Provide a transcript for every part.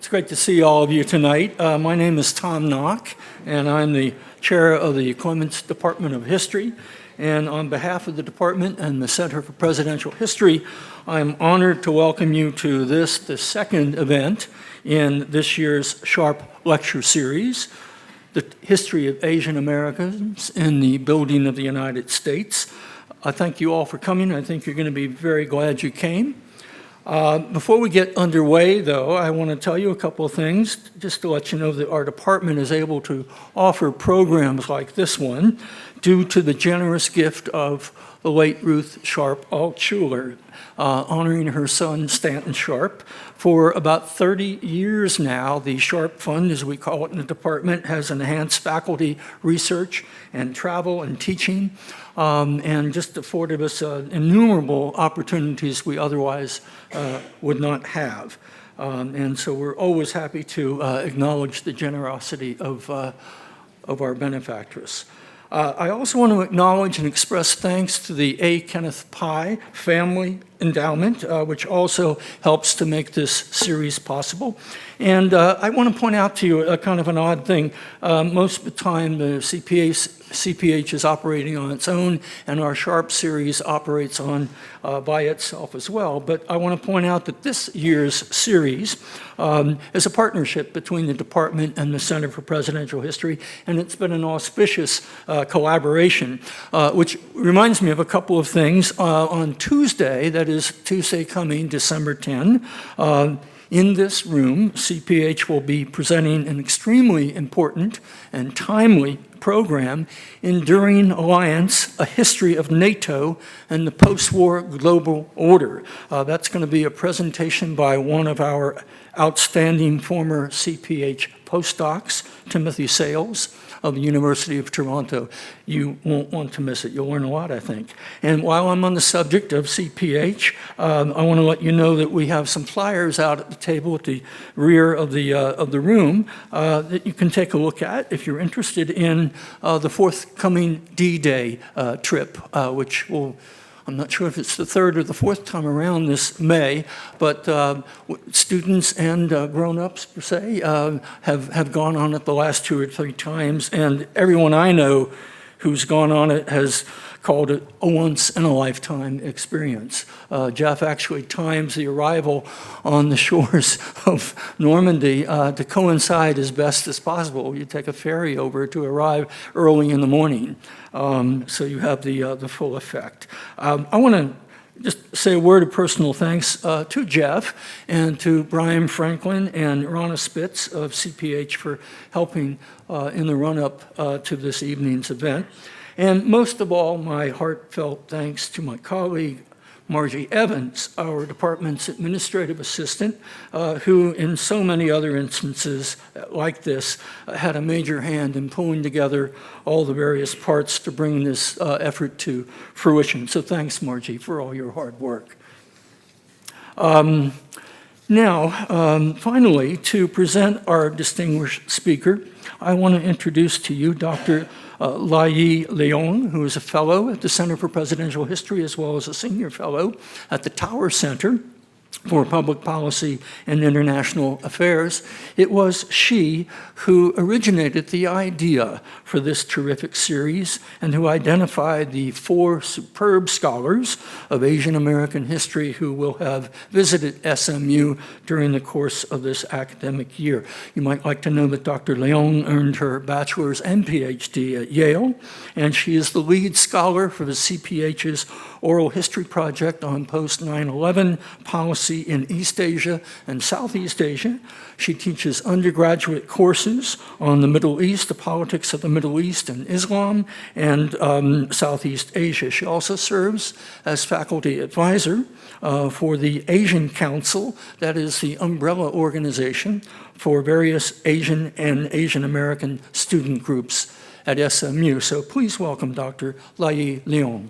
It's great to see all of you tonight. My name is Tom Knock, and I'm the chair of the Clements Department of History. And on behalf of the department and the Center for Presidential History, I'm honored to welcome you to the second event in this year's Sharp Lecture Series, The History of Asian Americans in the Building of the United States. I thank you all for coming. I think you're going to be very glad you came. Before we get underway, though, I want to tell you a couple of things, just to let you know that our department is able to offer programs like this one due to the generous gift of the late Ruth Sharp Altshuler, honoring her son, Stanton Sharp. For about 30 years now, the Sharp Fund, as we call it in the department, has enhanced faculty research and travel and teaching, and just afforded us innumerable opportunities we otherwise would not have. And so we're always happy to acknowledge the generosity of our benefactress. I also want to acknowledge and express thanks to the A. Kenneth Pye Family Endowment, which also helps to make this series possible. And I want to point out to you a kind of an odd thing. Most of the time, the CPH is operating on its own, and our Sharp series operates on by itself as well. But I want to point out that this year's series is a partnership between the department and the Center for Presidential History, and it's been an auspicious collaboration, which reminds me of a couple of things. On Tuesday, that is Tuesday coming, December 10, in this room, CPH will be presenting an extremely important and timely program, Enduring Alliance, A History of NATO and the Post-War Global Order. That's going to be a presentation by one of our outstanding former CPH postdocs, Timothy Sales, of the University of Toronto. You won't want to miss it. You'll learn a lot, I think. And while I'm on the subject of CPH, I want to let you know that we have some flyers out at the table at the rear of the room that you can take a look at if you're interested in the forthcoming D-Day trip, which will, I'm not sure if it's the third or the fourth time around this May, but students and grown-ups, per se, have gone on it the last 2 or 3 times, and everyone I know who's gone on it has called it a once-in-a-lifetime experience. Jeff actually times the arrival on the shores of Normandy to coincide as best as possible. You take a ferry over to arrive early in the morning, so you have the full effect. I want to just say a word of personal thanks to Jeff and to Brian Franklin and Ronna Spitz of CPH for helping in the run-up to this evening's event. And most of all, my heartfelt thanks to my colleague, Margie Evans, our department's administrative assistant, who in so many other instances like this had a major hand in pulling together all the various parts to bring this effort to fruition. So thanks, Margie, for all your hard work. Now, finally, to present our distinguished speaker, I want to introduce to you Dr. Lai Leong, who is a fellow at the Center for Presidential History as well as a senior fellow at the Tower Center for Public Policy and International Affairs. It was she who originated the idea for this terrific series and who identified the 4 superb scholars of Asian American history who will have visited SMU during the course of this academic year. You might like to know that Dr. Leong earned her bachelor's and PhD at Yale, and she is the lead scholar for the CPH's Oral History Project on post-9/11 policy in East Asia and Southeast Asia. She teaches undergraduate courses on the Middle East, the politics of the Middle East and Islam, and Southeast Asia. She also serves as faculty advisor for the Asian Council, that is the umbrella organization for various Asian and Asian American student groups at SMU. So please welcome Dr. Lai Leong.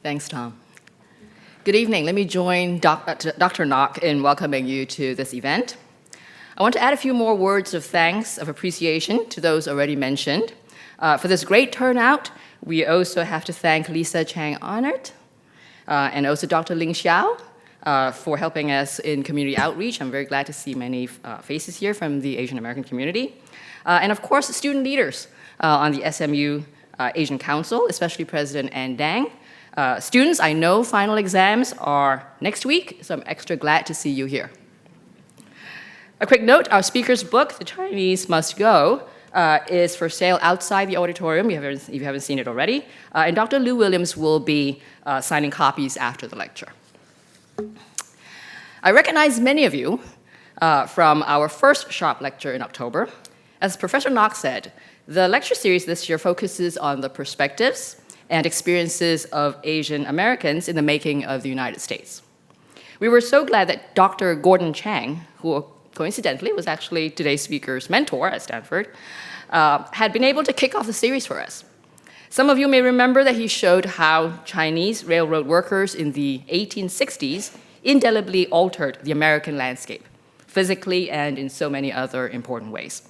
Thanks, Tom. Good evening. Let me join Dr. Knock in welcoming you to this event. I want to add a few more words of thanks, of appreciation to those already mentioned. For this great turnout, we also have to thank Lisa Chang Arnott and also Dr. Ling Xiao for helping us in community outreach. I'm very glad to see many faces here from the Asian American community. And of course, student leaders on the SMU Asian Council, especially President Ann Dang. Students, I know final exams are next week, so I'm extra glad to see you here. A quick note, our speaker's book, The Chinese Must Go, is for sale outside the auditorium if you haven't seen it already. And Dr. Lew-Williams will be signing copies after the lecture. I recognize many of you from our first Sharp lecture in October. As Professor Knox said, the lecture series this year focuses on the perspectives and experiences of Asian Americans in the making of the United States. We were so glad that Dr. Gordon Chang, who coincidentally was actually today's speaker's mentor at Stanford, had been able to kick off the series for us. Some of you may remember that he showed how Chinese railroad workers in the 1860s indelibly altered the American landscape, physically and in so many other important ways.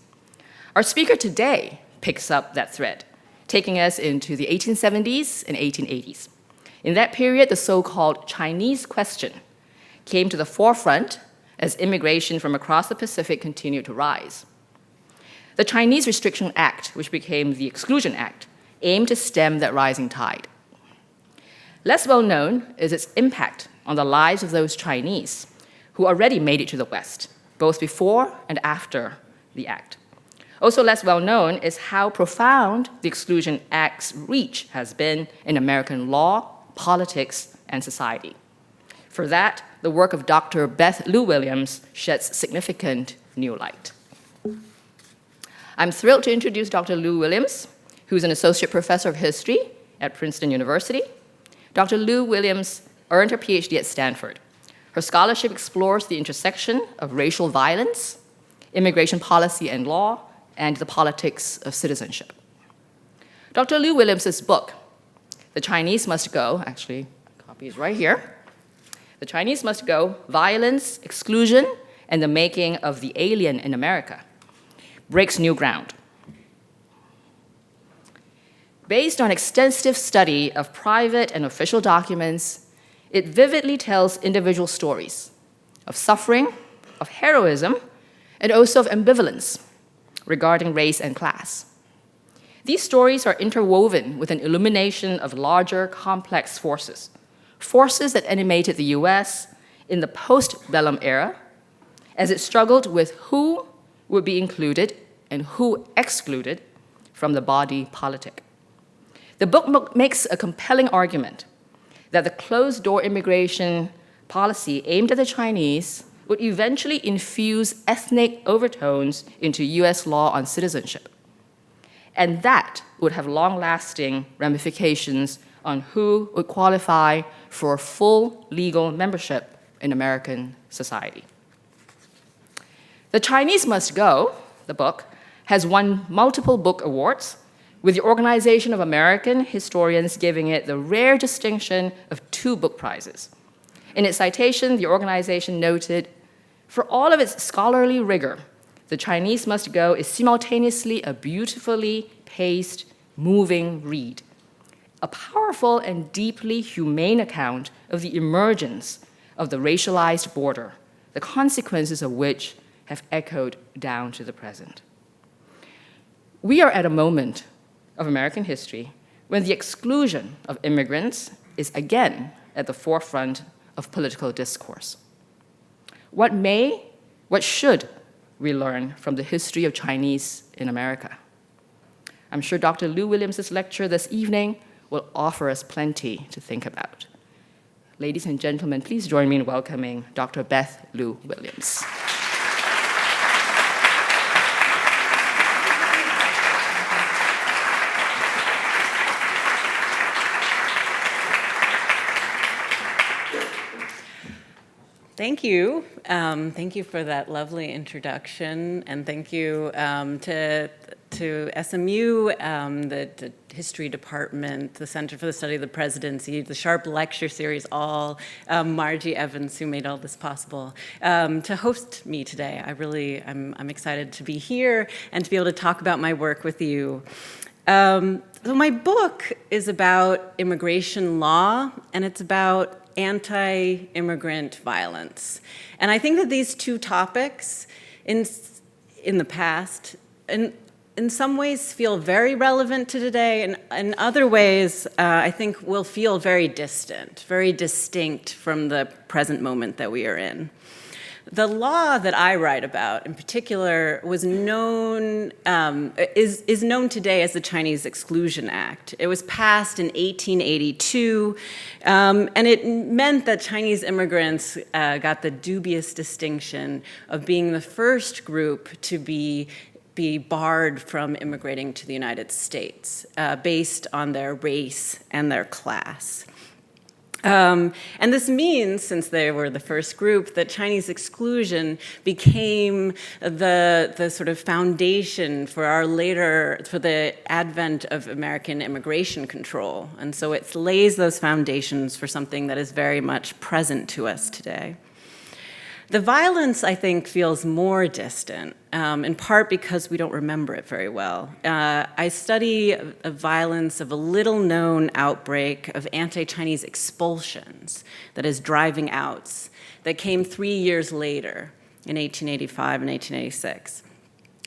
Our speaker today picks up that thread, taking us into the 1870s and 1880s. In that period, the so-called Chinese question came to the forefront as immigration from across the Pacific continued to rise. The Chinese Restriction Act, which became the Exclusion Act, aimed to stem that rising tide. Less well known is its impact on the lives of those Chinese who already made it to the West, both before and after the act. Also less well known is how profound the Exclusion Act's reach has been in American law, politics, and society. For that, the work of Dr. Beth Lew-Williams sheds significant new light. I'm thrilled to introduce Dr. Lew-Williams, who's an associate professor of history at Princeton University. Dr. Lew-Williams earned her Ph.D. at Stanford. Her scholarship explores the intersection of racial violence, immigration policy and law, and the politics of citizenship. Dr. Lew-Williams' book, The Chinese Must Go, actually, a copy is right here. The Chinese Must Go, Violence, Exclusion, and the Making of the Alien in America, breaks new ground. Based on extensive study of private and official documents, it vividly tells individual stories of suffering, of heroism, and also of ambivalence regarding race and class. These stories are interwoven with an illumination of larger, complex forces, forces that animated the US in the post-bellum era as it struggled with who would be included and who excluded from the body politic. The book makes a compelling argument that the closed-door immigration policy aimed at the Chinese would eventually infuse ethnic overtones into US law on citizenship. And that would have long-lasting ramifications on who would qualify for full legal membership in American society. The Chinese Must Go, the book, has won multiple book awards, with the Organization of American Historians giving it the rare distinction of 2 book prizes. In its citation, the organization noted, "For all of its scholarly rigor, The Chinese Must Go is simultaneously a beautifully paced, moving read, a powerful and deeply humane account of the emergence of the racialized border, the consequences of which have echoed down to the present." We are at a moment of American history when the exclusion of immigrants is again at the forefront of political discourse. What should we learn from the history of Chinese in America? I'm sure Dr. Lew-Williams' lecture this evening will offer us plenty to think about. Ladies and gentlemen, please join me in welcoming Dr. Beth Lew-Williams. Thank you. Thank you for that lovely introduction, and thank you to SMU, the History Department, the Center for the Study of the Presidency, the Sharp Lecture Series, all, Margie Evans, who made all this possible, to host me today. I'm excited to be here and to be able to talk about my work with you. So my book is about immigration law, and it's about anti-immigrant violence. And I think that these two topics in the past, in some ways feel very relevant to today, and in other ways, I think will feel very distant, very distinct from the present moment that we are in. The law that I write about, in particular, was known, is known today as the Chinese Exclusion Act. It was passed in 1882, and it meant that Chinese immigrants got the dubious distinction of being the first group to be barred from immigrating to the United States based on their race and their class. And this means, since they were the first group, that Chinese exclusion became the sort of foundation for for the advent of American immigration control. And so it lays those foundations for something that is very much present to us today. The violence, I think, feels more distant, in part because we don't remember it very well. I study a violence of a little-known outbreak of anti-Chinese expulsions, that is, driving outs, that came 3 years later, in 1885 and 1886.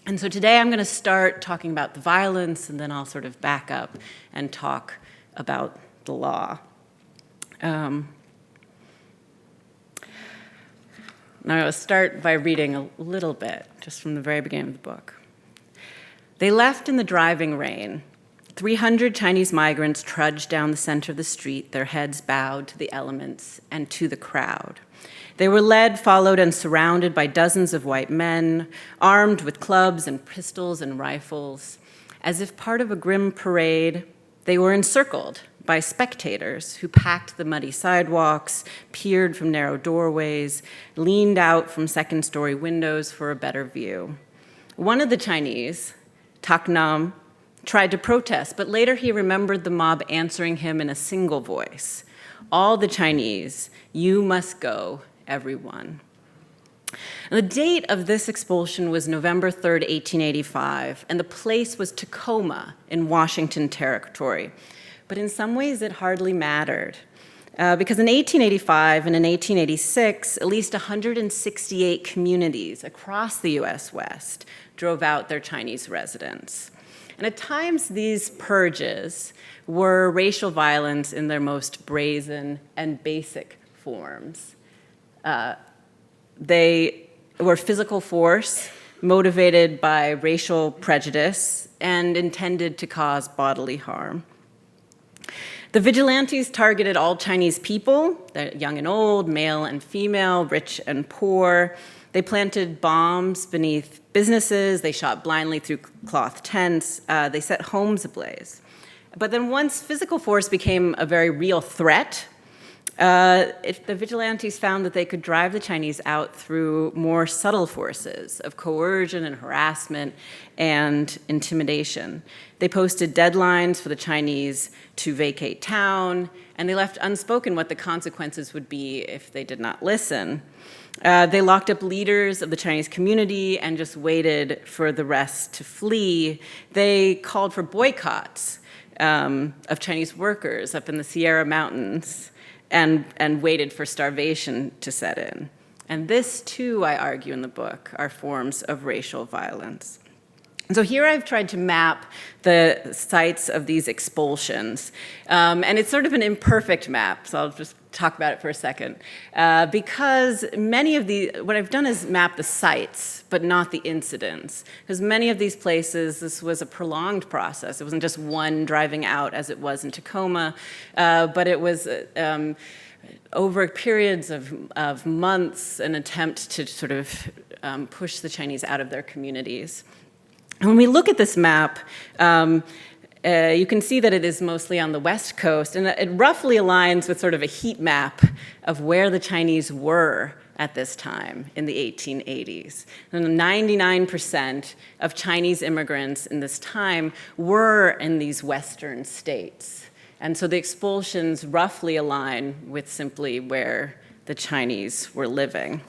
And so today I'm going to start talking about the violence, and then I'll sort of back up and talk about the law. Now, I'll start by reading a little bit, just from the very beginning of the book. They left in the driving rain. 300 Chinese migrants trudged down the center of the street, their heads bowed to the elements and to the crowd. They were led, followed, and surrounded by dozens of white men, armed with clubs and pistols and rifles. As if part of a grim parade, they were encircled by spectators who packed the muddy sidewalks, peered from narrow doorways, leaned out from second-story windows for a better view. One of the Chinese, Tak Nam, tried to protest, but later he remembered the mob answering him in a single voice. All the Chinese, you must go, everyone. And the date of this expulsion was November 3rd, 1885, and the place was Tacoma in Washington Territory. But in some ways, it hardly mattered. Because in 1885 and in 1886, at least 168 communities across the US West drove out their Chinese residents. And at times, these purges were racial violence in their most brazen and basic forms. They were physical force motivated by racial prejudice and intended to cause bodily harm. The vigilantes targeted all Chinese people, young and old, male and female, rich and poor. They planted bombs beneath businesses. They shot blindly through cloth tents. They set homes ablaze. But then once physical force became a very real threat, the vigilantes found that they could drive the Chinese out through more subtle forces of coercion and harassment and intimidation. They posted deadlines for the Chinese to vacate town, and they left unspoken what the consequences would be if they did not listen. They locked up leaders of the Chinese community and just waited for the rest to flee. They called for boycotts of Chinese workers up in the Sierra Mountains, and waited for starvation to set in. And this, too, I argue in the book, are forms of racial violence. And so here I've tried to map the sites of these expulsions. And it's sort of an imperfect map, so I'll just talk about it for a second. Because what I've done is map the sites, but not the incidents. Because many of these places, this was a prolonged process. It wasn't just one driving out as it was in Tacoma, but it was over periods of months, an attempt to sort of push the Chinese out of their communities. And when we look at this map, you can see that it is mostly on the West Coast, and it roughly aligns with sort of a heat map of where the Chinese were at this time in the 1880s. And 99% of Chinese immigrants in this time were in these Western states. And so the expulsions roughly align with simply where the Chinese were living.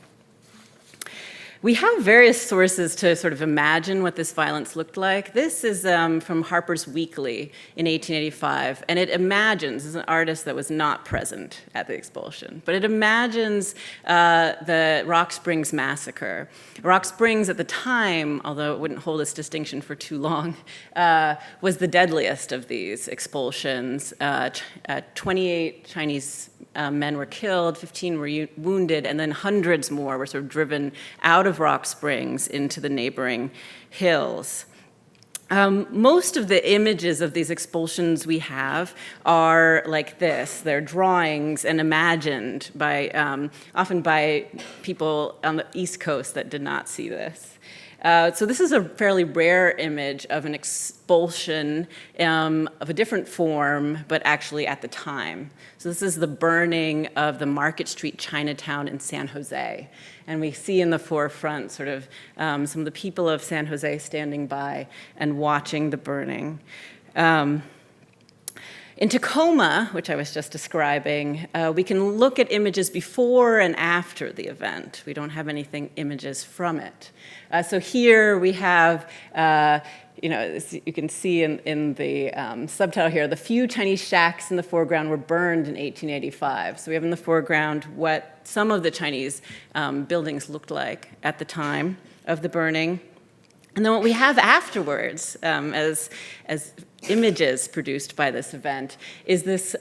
We have various sources to sort of imagine what this violence looked like. This is from Harper's Weekly in 1885, and it imagines, as an artist that was not present at the expulsion, but it imagines the Rock Springs Massacre. Rock Springs at the time, although it wouldn't hold its distinction for too long, was the deadliest of these expulsions. 28 Chinese men were killed, 15 were wounded, and then hundreds more were sort of driven out of Rock Springs into the neighboring hills. Most of the images of these expulsions we have are like this. They're drawings and imagined by, often by people on the East Coast that did not see this. So this is a fairly rare image of an expulsion of a different form, but actually at the time. So this is the burning of the Market Street Chinatown in San Jose. And we see in the forefront sort of some of the people of San Jose standing by and watching the burning. In Tacoma, which I was just describing, we can look at images before and after the event. We don't have images from it. So here we have, you can see in the subtitle here, the few Chinese shacks in the foreground were burned in 1885. So we have in the foreground what some of the Chinese buildings looked like at the time of the burning. And then what we have afterwards, as images produced by this event, is this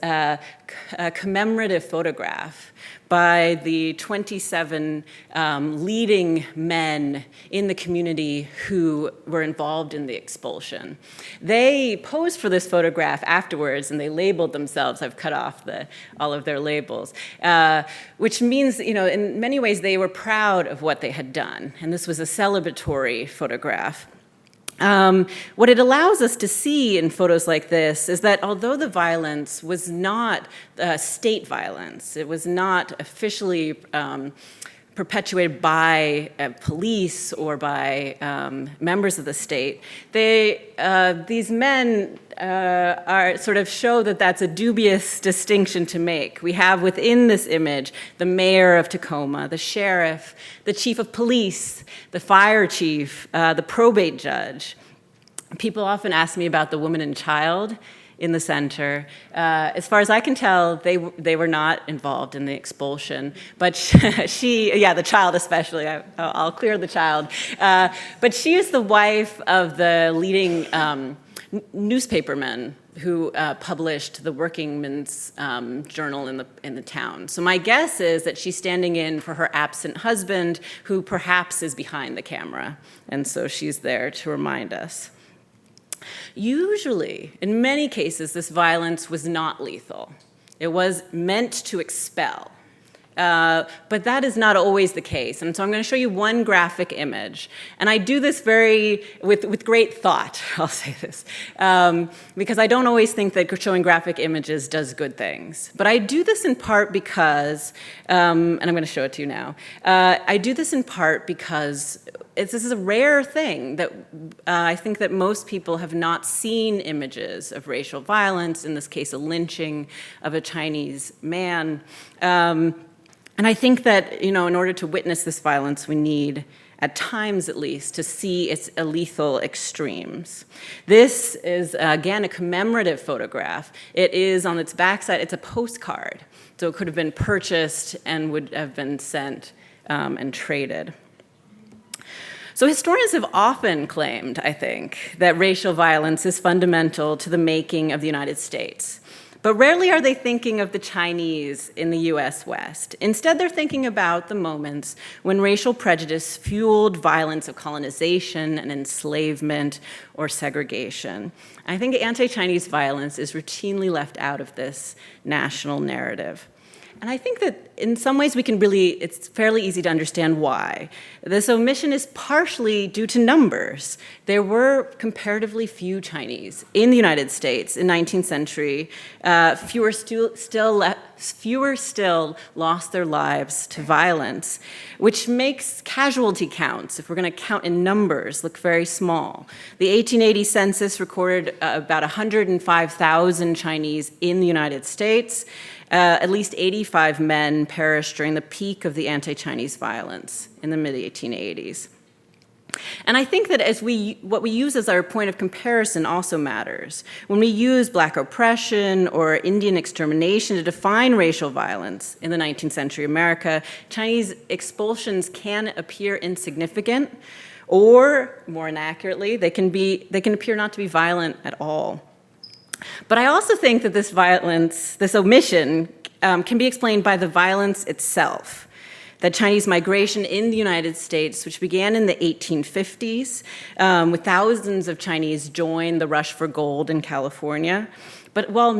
commemorative photograph by the 27 leading men in the community who were involved in the expulsion. They posed for this photograph afterwards, and they labeled themselves. I've cut off all of their labels, which means, in many ways, they were proud of what they had done. And this was a celebratory photograph. What it allows us to see in photos like this is that although the violence was not state violence, it was not officially perpetuated by police or by members of the state, these men sort of show that that's a dubious distinction to make. We have within this image the mayor of Tacoma, the sheriff, the chief of police, the fire chief, the probate judge. People often ask me about the woman and child in the center. As far as I can tell, they were not involved in the expulsion, but the child especially, I'll clear the child. But she is the wife of the leading newspaperman who published the Workingman's Journal in the town. So my guess is that she's standing in for her absent husband, who perhaps is behind the camera, and so she's there to remind us. Usually, in many cases, this violence was not lethal. It was meant to expel. But that is not always the case. And so I'm going to show you one graphic image. And I do this with great thought, I'll say this, because I don't always think that showing graphic images does good things. But I do this in part because, and I'm going to show it to you now, I do this in part because this is a rare thing that I think that most people have not seen images of racial violence, in this case a lynching of a Chinese man. And I think that, in order to witness this violence, we need, at times at least, to see its lethal extremes. This is, again, a commemorative photograph. It is, on its backside, it's a postcard. So it could have been purchased and would have been sent and traded. So historians have often claimed, I think, that racial violence is fundamental to the making of the United States. But rarely are they thinking of the Chinese in the US West. Instead, they're thinking about the moments when racial prejudice fueled violence of colonization and enslavement or segregation. I think anti-Chinese violence is routinely left out of this national narrative. And I think that in some ways it's fairly easy to understand why. This omission is partially due to numbers. There were comparatively few Chinese in the United States in 19th century. Fewer still lost their lives to violence, which makes casualty counts, if we're going to count in numbers, look very small. The 1880 census recorded about 105,000 Chinese in the United States. At least 85 men perished during the peak of the anti-Chinese violence in the mid-1880s. And I think that what we use as our point of comparison also matters. When we use Black oppression or Indian extermination to define racial violence in the 19th century America, Chinese expulsions can appear insignificant, or more inaccurately, they can appear not to be violent at all. But I also think that this violence, this omission, can be explained by the violence itself. That Chinese migration in the United States, which began in the 1850s, with thousands of Chinese join the rush for gold in California. But while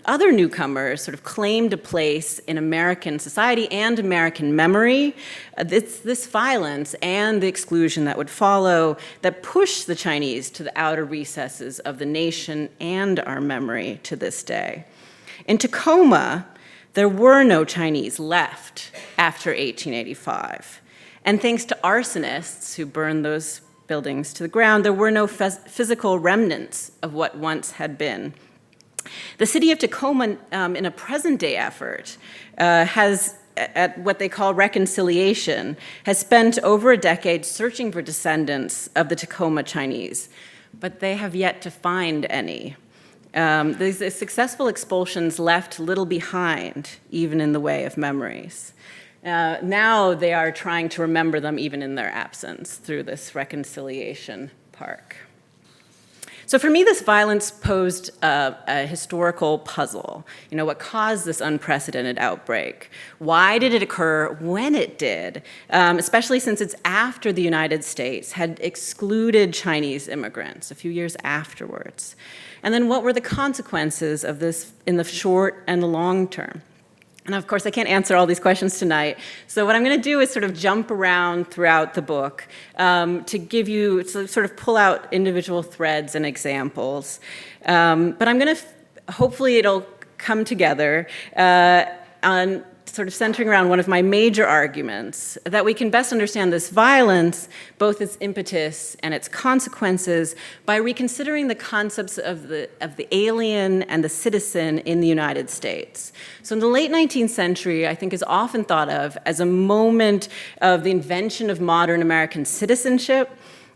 other newcomers sort of claimed a place in American society and American memory, this violence and the exclusion that would follow that pushed the Chinese to the outer recesses of the nation and our memory to this day. In Tacoma, there were no Chinese left after 1885. And thanks to arsonists who burned those buildings to the ground, there were no physical remnants of what once had been. The city of Tacoma, in a present-day effort, has, at what they call reconciliation, has spent over a decade searching for descendants of the Tacoma Chinese, but they have yet to find any. These successful expulsions left little behind, even in the way of memories. Now they are trying to remember them even in their absence through this reconciliation park. So for me, this violence posed a historical puzzle. You know, what caused this unprecedented outbreak? Why did it occur when it did? Especially since it's after the United States had excluded Chinese immigrants a few years afterwards. And then what were the consequences of this in the short and the long term? And of course, I can't answer all these questions tonight. So what I'm going to do is sort of jump around throughout the book to give you, to sort of pull out individual threads and examples. But I'm going to, hopefully it'll come together on sort of centering around one of my major arguments, that we can best understand this violence, both its impetus and its consequences, by reconsidering the concepts of the alien and the citizen in the United States. So in the late 19th century, I think is often thought of as a moment of the invention of modern American citizenship.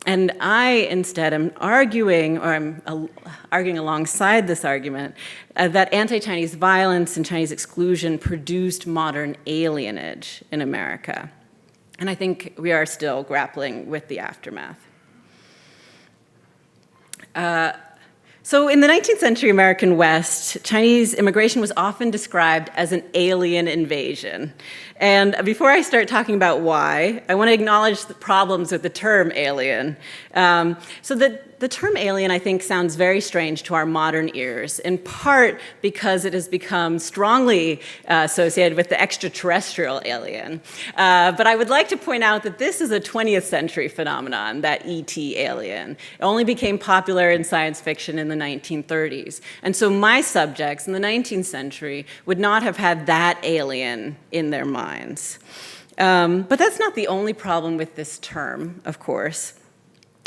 And I instead am arguing, or I'm arguing alongside this argument, that anti-Chinese violence and Chinese exclusion produced modern alienage in America. And I think we are still grappling with the aftermath. So in the 19th century American West, Chinese immigration was often described as an alien invasion. And before I start talking about why, I want to acknowledge the problems with the term alien. So the term alien, I think, sounds very strange to our modern ears, in part because it has become strongly associated with the extraterrestrial alien. But I would like to point out that this is a 20th century phenomenon, that ET alien. It only became popular in science fiction in the 1930s. And so my subjects in the 19th century would not have had that alien in their minds. But that's not the only problem with this term, of course.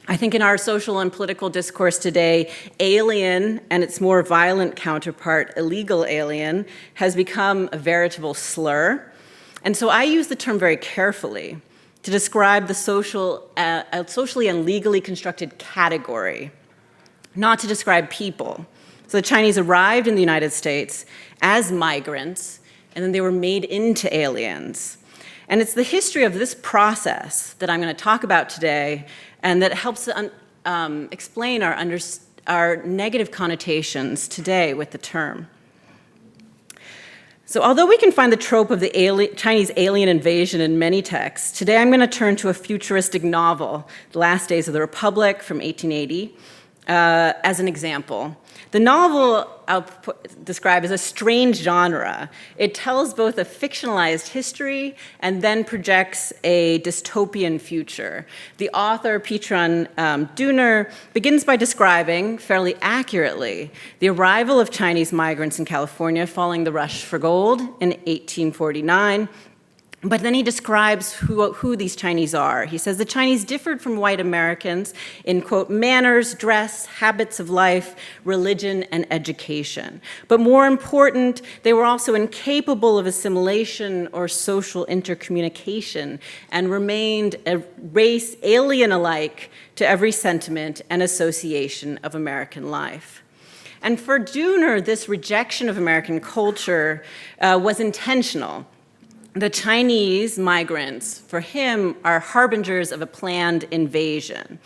I think in our social and political discourse today, alien and its more violent counterpart, illegal alien, has become a veritable slur. And so I use the term very carefully to describe the socially and legally constructed category, not to describe people. So the Chinese arrived in the United States as migrants, and then they were made into aliens. And it's the history of this process that I'm going to talk about today, and that helps to explain our negative connotations today with the term. So although we can find the trope of the Chinese alien invasion in many texts, today I'm going to turn to a futuristic novel, The Last Days of the Republic from 1880, as an example. The novel I'll describe as a strange genre. It tells both a fictionalized history and then projects a dystopian future. The author, Petron Dünner, begins by describing, fairly accurately, the arrival of Chinese migrants in California following the rush for gold in 1849, But then he describes who these Chinese are. He says the Chinese differed from white Americans in, quote, manners, dress, habits of life, religion, and education. But more important, they were also incapable of assimilation or social intercommunication and remained a race alien alike to every sentiment and association of American life. And for Dooner, this rejection of American culture was intentional. The Chinese migrants, for him, are harbingers of a planned invasion.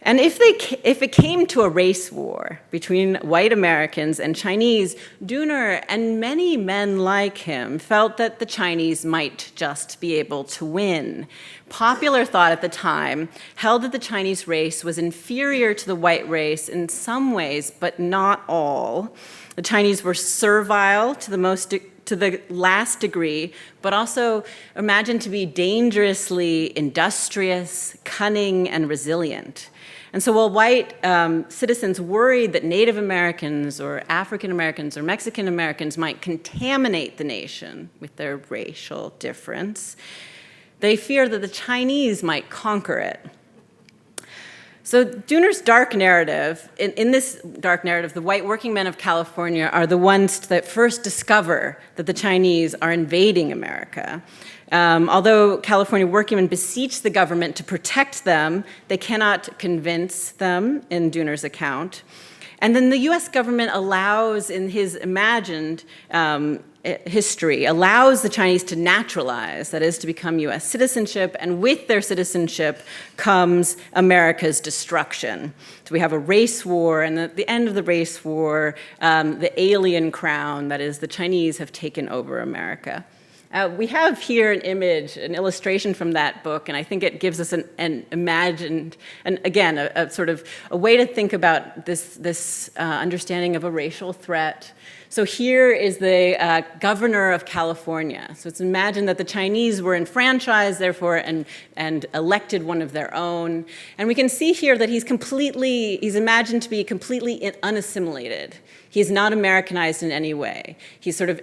And if it came to a race war between white Americans and Chinese, Dooner and many men like him felt that the Chinese might just be able to win. Popular thought at the time held that the Chinese race was inferior to the white race in some ways, but not all. The Chinese were servile to the last degree, but also imagined to be dangerously industrious, cunning, and resilient. And so while white citizens worried that Native Americans or African Americans or Mexican Americans might contaminate the nation with their racial difference, they feared that the Chinese might conquer it. So Dooner's dark narrative, in this dark narrative, the white working men of California are the ones that first discover that the Chinese are invading America. Although California working men beseech the government to protect them, they cannot convince them in Dooner's account. And then the US government allows, in his imagined history, allows the Chinese to naturalize, that is, to become US citizenship, and with their citizenship comes America's destruction. So we have a race war, and at the end of the race war, the alien crown, that is, the Chinese have taken over America. We have here an image, an illustration from that book, and I think it gives us an imagined, and again, a sort of a way to think about this understanding of a racial threat. So here is the governor of California. So it's imagined that the Chinese were enfranchised, therefore, and elected one of their own. And we can see here that he's imagined to be completely unassimilated. He's not Americanized in any way. He's sort of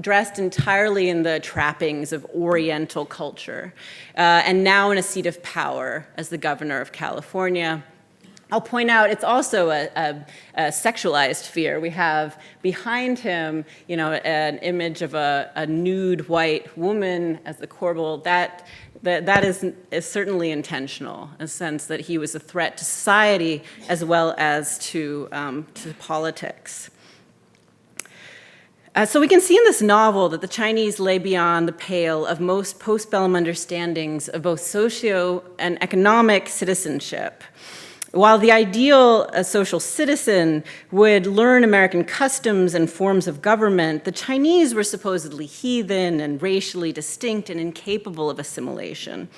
dressed entirely in the trappings of Oriental culture, and now in a seat of power as the governor of California. I'll point out it's also a sexualized figure. We have behind him, an image of a nude white woman as the corbel. That is certainly intentional, in the sense that he was a threat to society as well as to politics. So we can see in this novel that the Chinese lay beyond the pale of most postbellum understandings of both socio and economic citizenship. While the ideal social citizen would learn American customs and forms of government, the Chinese were supposedly heathen and racially distinct and incapable of assimilation.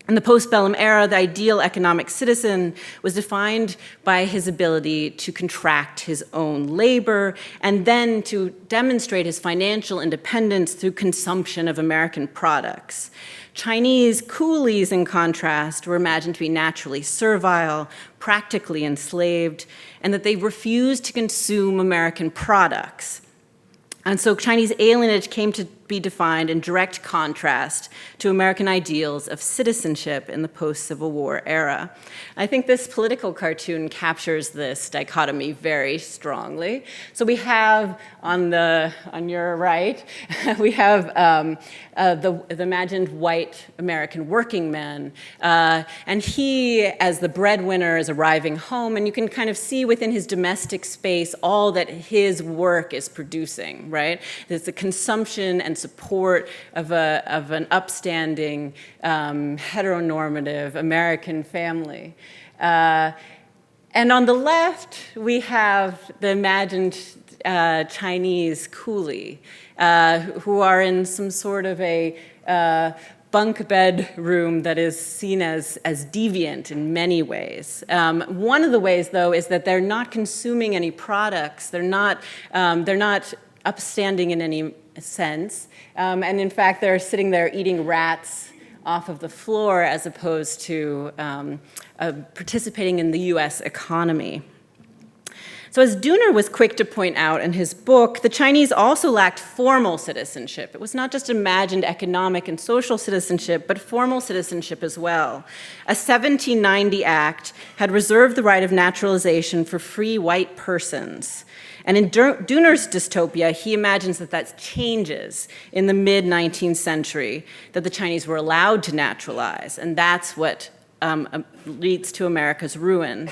In the postbellum era, the ideal economic citizen was defined by his ability to contract his own labor and then to demonstrate his financial independence through consumption of American products. Chinese coolies, in contrast, were imagined to be naturally servile, practically enslaved, and that they refused to consume American products. And so Chinese alienage came to be defined in direct contrast to American ideals of citizenship in the post-Civil War era. I think this political cartoon captures this dichotomy very strongly. So we have on your right, we have the imagined white American working man, and he, as the breadwinner, is arriving home, and you can kind of see within his domestic space all that his work is producing, right? There's the consumption and support of an upstanding, heteronormative American family. And on the left, we have the imagined Chinese coolie who are in some sort of a bunk bed room that is seen as deviant in many ways. One of the ways, though, is that they're not consuming any products. They're not upstanding in any sense. And in fact, they're sitting there eating rats off of the floor as opposed to participating in the US economy. So as Dooner was quick to point out in his book, the Chinese also lacked formal citizenship. It was not just imagined economic and social citizenship, but formal citizenship as well. A 1790 act had reserved the right of naturalization for free white persons. And in Dooner's dystopia, he imagines that that changes in the mid-19th century, that the Chinese were allowed to naturalize, and that's what leads to America's ruin.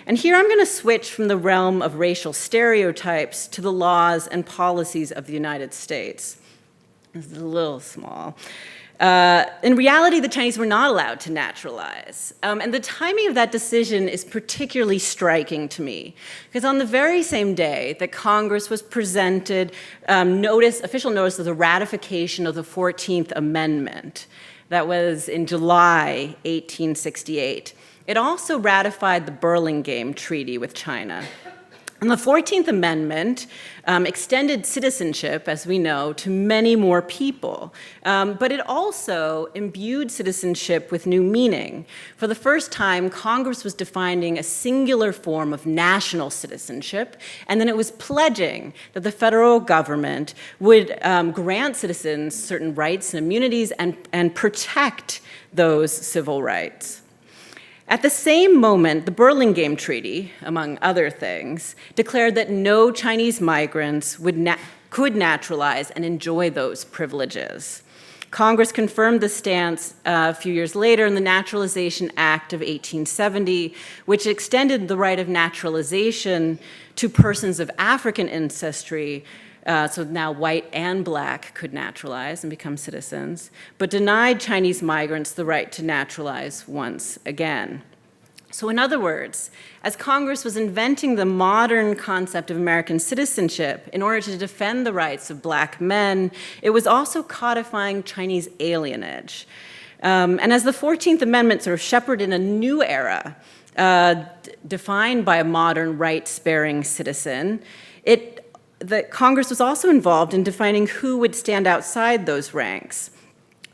And here I'm going to switch from the realm of racial stereotypes to the laws and policies of the United States. This is a little small. In reality, the Chinese were not allowed to naturalize. And the timing of that decision is particularly striking to me, because on the very same day that Congress was presented official notice of the ratification of the 14th Amendment, that was in July 1868, it also ratified the Burlingame Treaty with China. And the 14th Amendment extended citizenship, as we know, to many more people. But it also imbued citizenship with new meaning. For the first time, Congress was defining a singular form of national citizenship, and then it was pledging that the federal government would grant citizens certain rights and immunities and protect those civil rights. At the same moment, the Burlingame Treaty, among other things, declared that no Chinese migrants could naturalize and enjoy those privileges. Congress confirmed this stance a few years later in the Naturalization Act of 1870, which extended the right of naturalization to persons of African ancestry, so now white and black could naturalize and become citizens, but denied Chinese migrants the right to naturalize once again. So in other words, as Congress was inventing the modern concept of American citizenship in order to defend the rights of black men, it was also codifying Chinese alienage. And as the 14th Amendment sort of shepherded a new era, defined by a modern right-sparing citizen, the Congress was also involved in defining who would stand outside those ranks.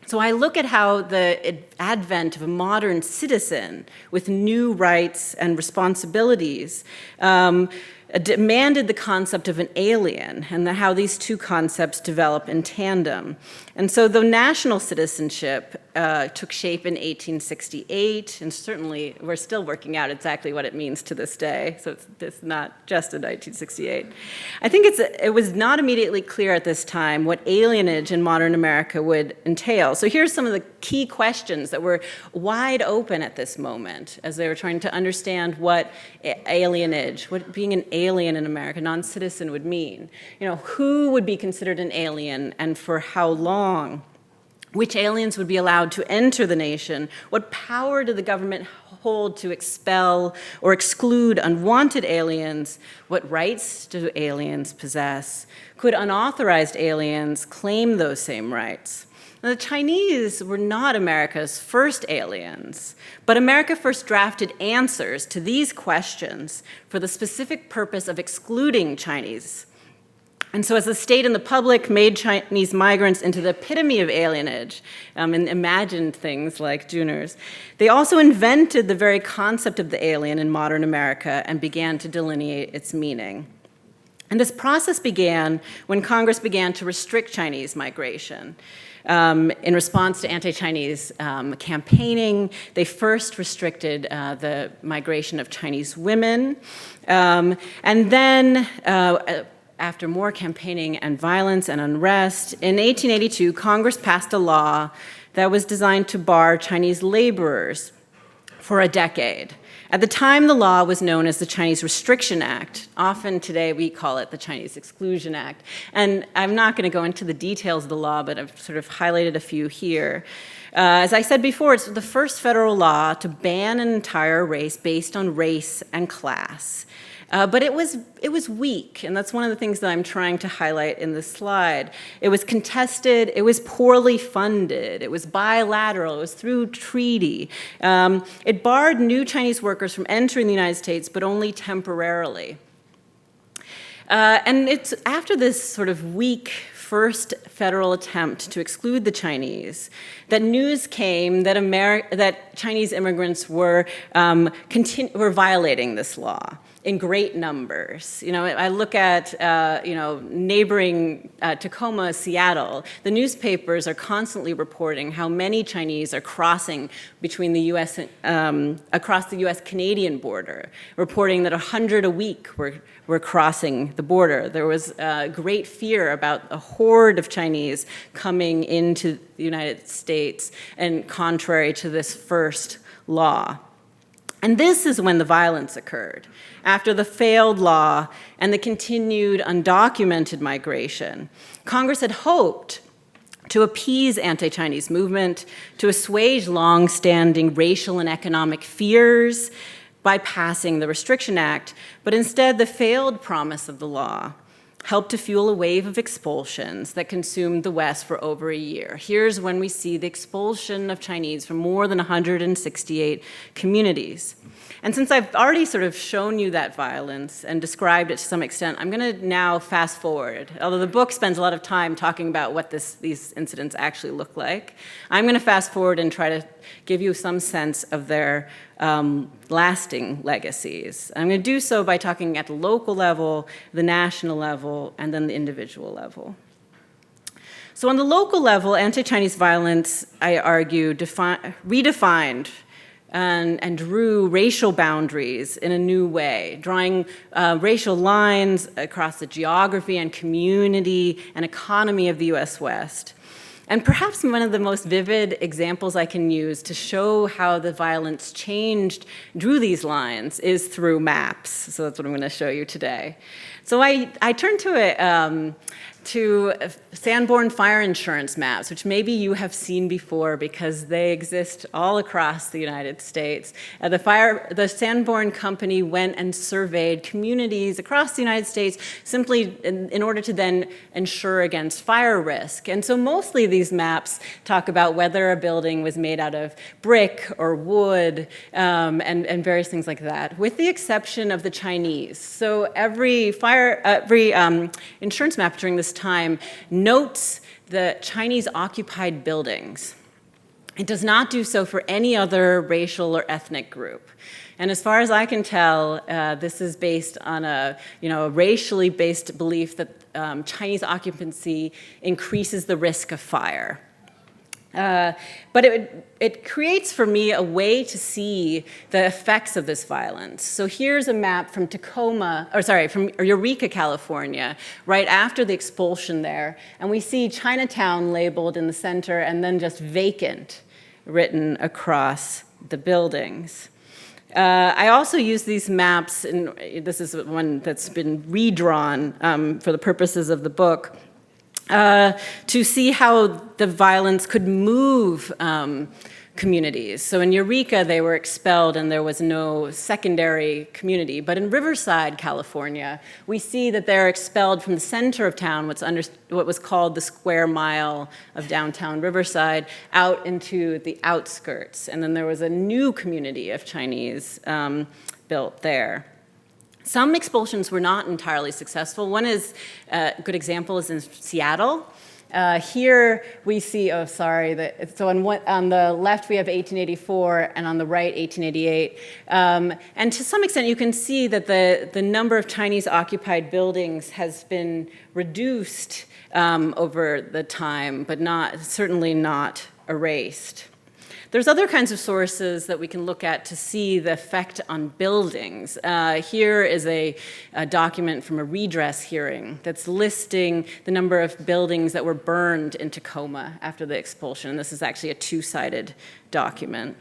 So I look at how the advent of a modern citizen with new rights and responsibilities demanded the concept of an alien, and how these two concepts develop in tandem. And so though national citizenship took shape in 1868, and certainly we're still working out exactly what it means to this day, so it's not just in 1968. I think it was not immediately clear at this time what alienage in modern America would entail. So here's some of the key questions that were wide open at this moment as they were trying to understand what alienage, what being an alien in America, non-citizen, would mean. Who would be considered an alien and for how long? Which aliens would be allowed to enter the nation? What power did the government hold to expel or exclude unwanted aliens? What rights do aliens possess? Could unauthorized aliens claim those same rights? Now, the Chinese were not America's first aliens, but America first drafted answers to these questions for the specific purpose of excluding Chinese. And so as the state and the public made Chinese migrants into the epitome of alienage and imagined things like Dooner's, they also invented the very concept of the alien in modern America and began to delineate its meaning. And this process began when Congress began to restrict Chinese migration. In response to anti-Chinese campaigning, they first restricted the migration of Chinese women, and then after more campaigning and violence and unrest, in 1882, Congress passed a law that was designed to bar Chinese laborers for a decade. At the time, the law was known as the Chinese Restriction Act. Often today, we call it the Chinese Exclusion Act. And I'm not going to go into the details of the law, but I've sort of highlighted a few here. As I said before, it's the first federal law to ban an entire race based on race and class. But it was weak, and that's one of the things that I'm trying to highlight in this slide. It was contested, it was poorly funded, it was bilateral, it was through treaty. It barred new Chinese workers from entering the United States, but only temporarily. And it's after this sort of weak first federal attempt to exclude the Chinese, that news came that that Chinese immigrants were violating this law in great numbers. I look at, neighboring Tacoma, Seattle. The newspapers are constantly reporting how many Chinese are crossing between the U.S. Across the U.S.-Canadian border, reporting that 100 a week were crossing the border. There was great fear about a horde of Chinese coming into the United States, and contrary to this first law. And this is when the violence occurred, after the failed law and the continued undocumented migration. Congress had hoped to appease anti-Chinese movement, to assuage long-standing racial and economic fears by passing the Restriction Act, but instead the failed promise of the law helped to fuel a wave of expulsions that consumed the West for over a year. Here's when we see the expulsion of Chinese from more than 168 communities. And since I've already sort of shown you that violence and described it to some extent, I'm going to now fast forward. Although the book spends a lot of time talking about what these incidents actually look like, I'm going to fast forward and try to give you some sense of their lasting legacies. I'm going to do so by talking at the local level, the national level, and then the individual level. So on the local level, anti-Chinese violence, I argue, redefined and drew racial boundaries in a new way, drawing racial lines across the geography and community and economy of the US West. And perhaps one of the most vivid examples I can use to show how the violence drew these lines, is through maps. So that's what I'm going to show you today. So I turned to Sanborn fire insurance maps, which maybe you have seen before because they exist all across the United States. The Sanborn company went and surveyed communities across the United States simply in order to then insure against fire risk. And so mostly these maps talk about whether a building was made out of brick or wood and various things like that, with the exception of the Chinese. So every insurance map during this time notes the Chinese occupied buildings. It does not do so for any other racial or ethnic group. And as far as I can tell, this is based on a racially based belief that Chinese occupancy increases the risk of fire. But it creates for me a way to see the effects of this violence. So here's a map from from Eureka, California, right after the expulsion there. And we see Chinatown labeled in the center and then just vacant written across the buildings. I also use these maps, and this is one that's been redrawn for the purposes of the book, to see how the violence could move communities. So in Eureka, they were expelled and there was no secondary community. But in Riverside, California, we see that they're expelled from the center of town, what was called the square mile of downtown Riverside, out into the outskirts. And then there was a new community of Chinese built there. Some expulsions were not entirely successful. One a good example is in Seattle. Here we see, so on the left we have 1884 and on the right 1888. And to some extent you can see that the number of Chinese occupied buildings has been reduced over the time, but certainly not erased. There's other kinds of sources that we can look at to see the effect on buildings. Here is a document from a redress hearing that's listing the number of buildings that were burned in Tacoma after the expulsion. This is actually a two-sided document.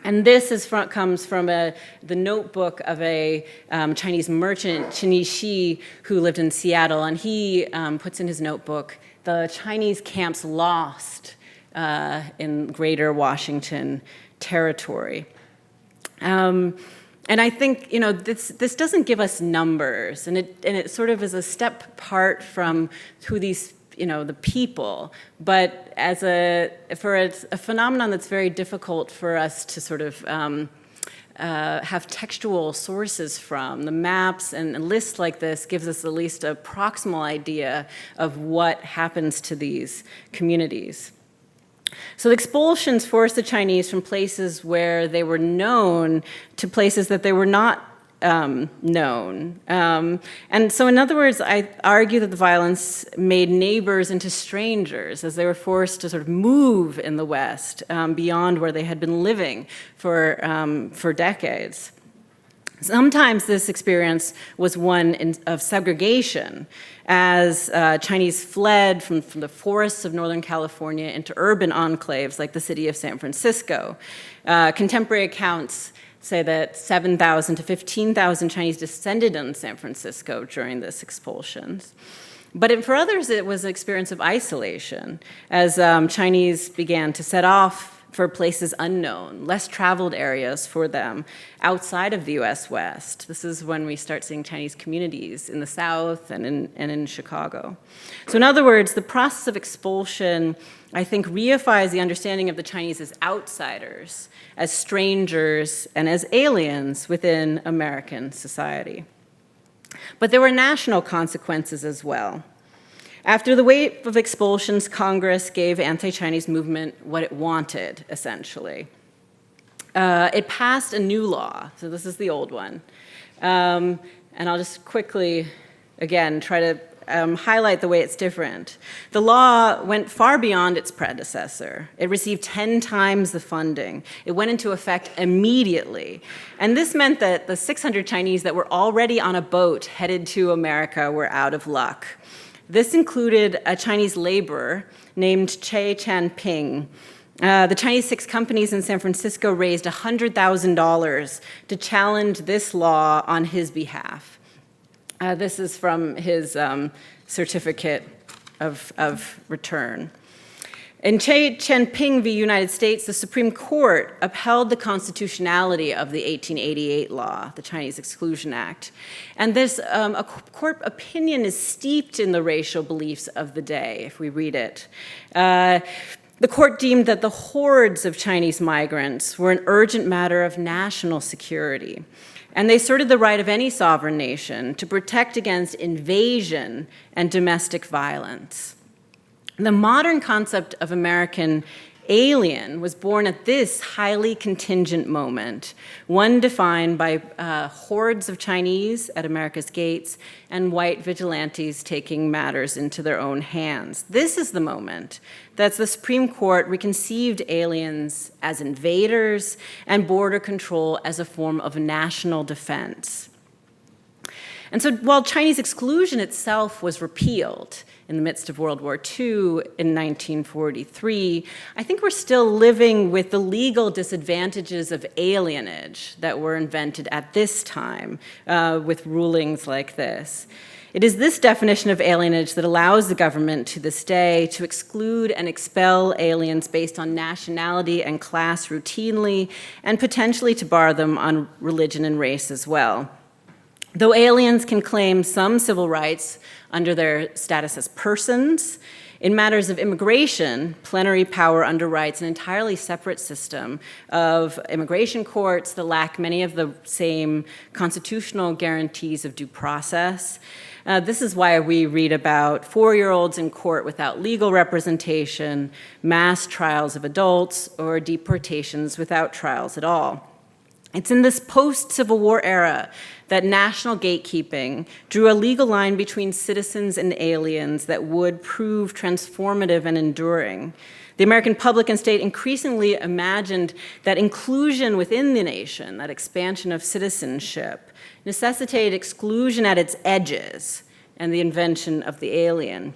And this comes from the notebook of a Chinese merchant, Qin Shi, who lived in Seattle. And he puts in his notebook, the Chinese camps lost in greater Washington territory. And I think, this doesn't give us numbers, and it sort of is a step apart from who these, the people, but for a phenomenon that's very difficult for us to sort of have textual sources from. The maps and lists like this gives us at least a proximal idea of what happens to these communities. So the expulsions forced the Chinese from places where they were known to places that they were not known. And so in other words, I argue that the violence made neighbors into strangers as they were forced to sort of move in the West beyond where they had been living for decades. Sometimes this experience was one of segregation as Chinese fled from the forests of Northern California into urban enclaves like the city of San Francisco. Contemporary accounts say that 7,000 to 15,000 Chinese descended on San Francisco during this expulsions. But for others, it was an experience of isolation as Chinese began to set off for places unknown, less traveled areas for them outside of the US West. This is when we start seeing Chinese communities in the South and in Chicago. So in other words, the process of expulsion, I think, reifies the understanding of the Chinese as outsiders, as strangers, and as aliens within American society. But there were national consequences as well. After the wave of expulsions, Congress gave anti-Chinese movement what it wanted, essentially. It passed a new law, so this is the old one. And I'll just quickly, again, try to highlight the way it's different. The law went far beyond its predecessor. It received 10 times the funding. It went into effect immediately. And this meant that the 600 Chinese that were already on a boat headed to America were out of luck. This included a Chinese laborer named Che Chan-ping. The Chinese 6 companies in San Francisco raised $100,000 to challenge this law on his behalf. This is from his certificate of return. In Che Chan-ping v. United States, the Supreme Court upheld the constitutionality of the 1888 law, the Chinese Exclusion Act. And this a court opinion is steeped in the racial beliefs of the day, if we read it. The court deemed that the hordes of Chinese migrants were an urgent matter of national security. And they asserted the right of any sovereign nation to protect against invasion and domestic violence. The modern concept of American alien was born at this highly contingent moment, one defined by hordes of Chinese at America's gates and white vigilantes taking matters into their own hands. This is the moment that the Supreme Court reconceived aliens as invaders and border control as a form of national defense. And so while Chinese exclusion itself was repealed in the midst of World War II in 1943, I think we're still living with the legal disadvantages of alienage that were invented at this time with rulings like this. It is this definition of alienage that allows the government to this day to exclude and expel aliens based on nationality and class routinely, and potentially to bar them on religion and race as well. Though aliens can claim some civil rights under their status as persons, in matters of immigration, plenary power underwrites an entirely separate system of immigration courts that lack many of the same constitutional guarantees of due process. This is why we read about 4-year-olds in court without legal representation, mass trials of adults, or deportations without trials at all. It's in this post-Civil War era that national gatekeeping drew a legal line between citizens and aliens that would prove transformative and enduring. The American public and state increasingly imagined that inclusion within the nation, that expansion of citizenship, necessitated exclusion at its edges and the invention of the alien.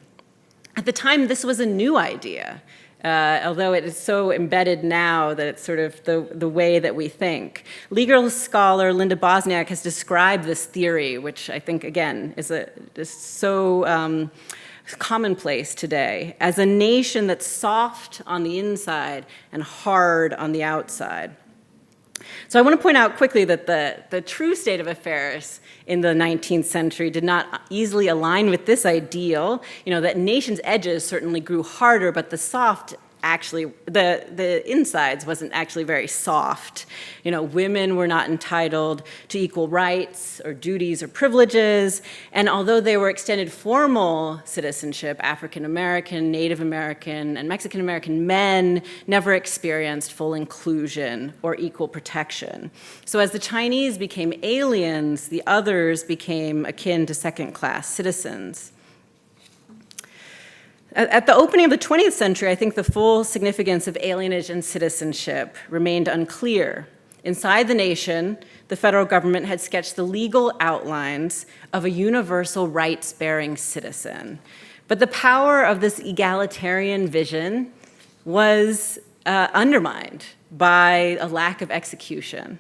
At the time, this was a new idea. Although it is so embedded now that it's sort of the way that we think. Legal scholar Linda Bosniak has described this theory, which I think, again, is so commonplace today, as a nation that's soft on the inside and hard on the outside. So I want to point out quickly that the true state of affairs in the 19th century did not easily align with this ideal, that nations' edges certainly grew harder, but the soft actually, the insides wasn't actually very soft. Women were not entitled to equal rights or duties or privileges, and although they were extended formal citizenship, African American, Native American, and Mexican American men never experienced full inclusion or equal protection. So as the Chinese became aliens, the others became akin to second-class citizens. At the opening of the 20th century, I think the full significance of alienage and citizenship remained unclear. Inside the nation, the federal government had sketched the legal outlines of a universal rights-bearing citizen. But the power of this egalitarian vision was undermined by a lack of execution.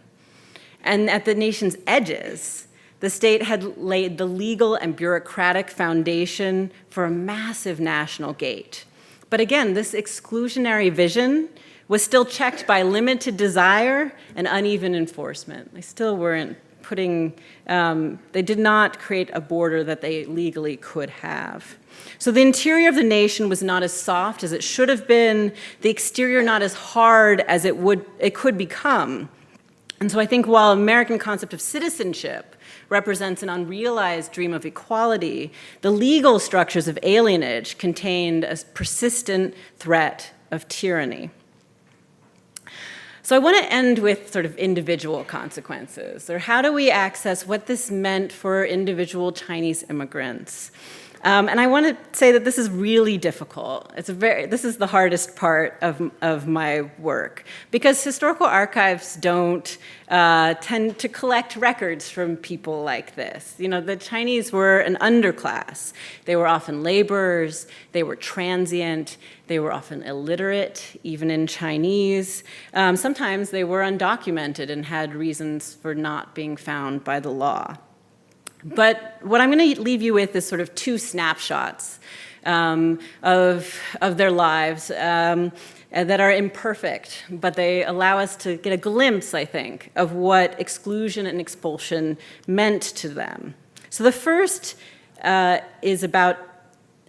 And at the nation's edges, the state had laid the legal and bureaucratic foundation for a massive national gate. But again, this exclusionary vision was still checked by limited desire and uneven enforcement. They still weren't they did not create a border that they legally could have. So the interior of the nation was not as soft as it should have been, the exterior not as hard as it could become. And so I think while the American concept of citizenship represents an unrealized dream of equality, the legal structures of alienage contained a persistent threat of tyranny. So I want to end with sort of individual consequences, or how do we access what this meant for individual Chinese immigrants? And I want to say that this is really difficult. This is the hardest part of my work, because historical archives don't tend to collect records from people like this. The Chinese were an underclass. They were often laborers, they were transient, they were often illiterate, even in Chinese. Sometimes they were undocumented and had reasons for not being found by the law. But what I'm going to leave you with is sort of two snapshots of their lives that are imperfect, but they allow us to get a glimpse, I think, of what exclusion and expulsion meant to them. So the first is about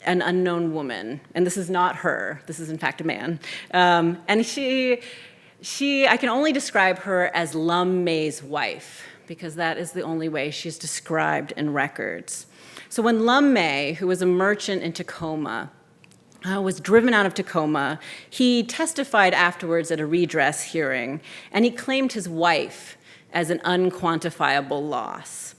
an unknown woman, and this is not her. This is, in fact, a man. And she, I can only describe her as Lum May's wife, because that is the only way she's described in records. So when Lum May, who was a merchant in Tacoma, was driven out of Tacoma, he testified afterwards at a redress hearing, and he claimed his wife as an unquantifiable loss.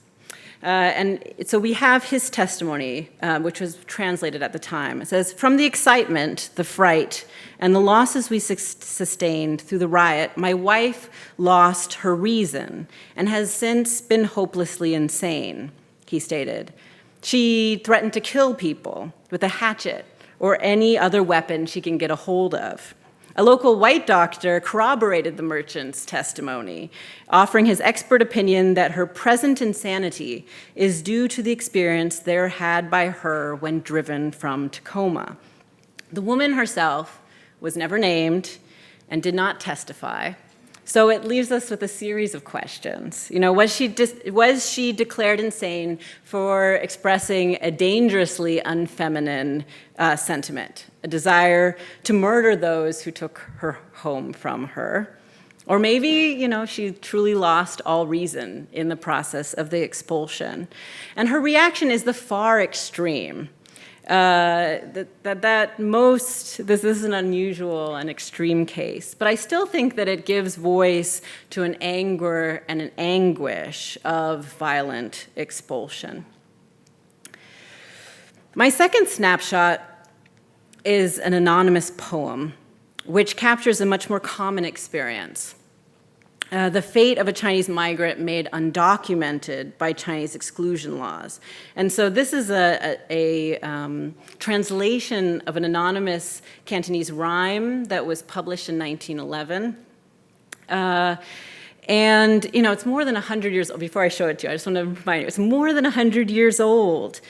And so we have his testimony, which was translated at the time. It says, "From the excitement, the fright, and the losses we sustained through the riot, my wife lost her reason and has since been hopelessly insane," he stated. "She threatened to kill people with a hatchet or any other weapon she can get a hold of." A local white doctor corroborated the merchant's testimony, offering his expert opinion that her present insanity is due to the experience there had by her when driven from Tacoma. The woman herself was never named and did not testify, so it leaves us with a series of questions. Was she declared insane for expressing a dangerously unfeminine sentiment, a desire to murder those who took her home from her? Or maybe, she truly lost all reason in the process of the expulsion. And her reaction is the far extreme. This is an unusual and extreme case, but I still think that it gives voice to an anger and an anguish of violent expulsion. My second snapshot is an anonymous poem, which captures a much more common experience. The fate of a Chinese migrant made undocumented by Chinese exclusion laws. And so this is a translation of an anonymous Cantonese rhyme that was published in 1911. And, it's more than 100 years old. Before I show it to you, I just want to remind you, it's more than 100 years old,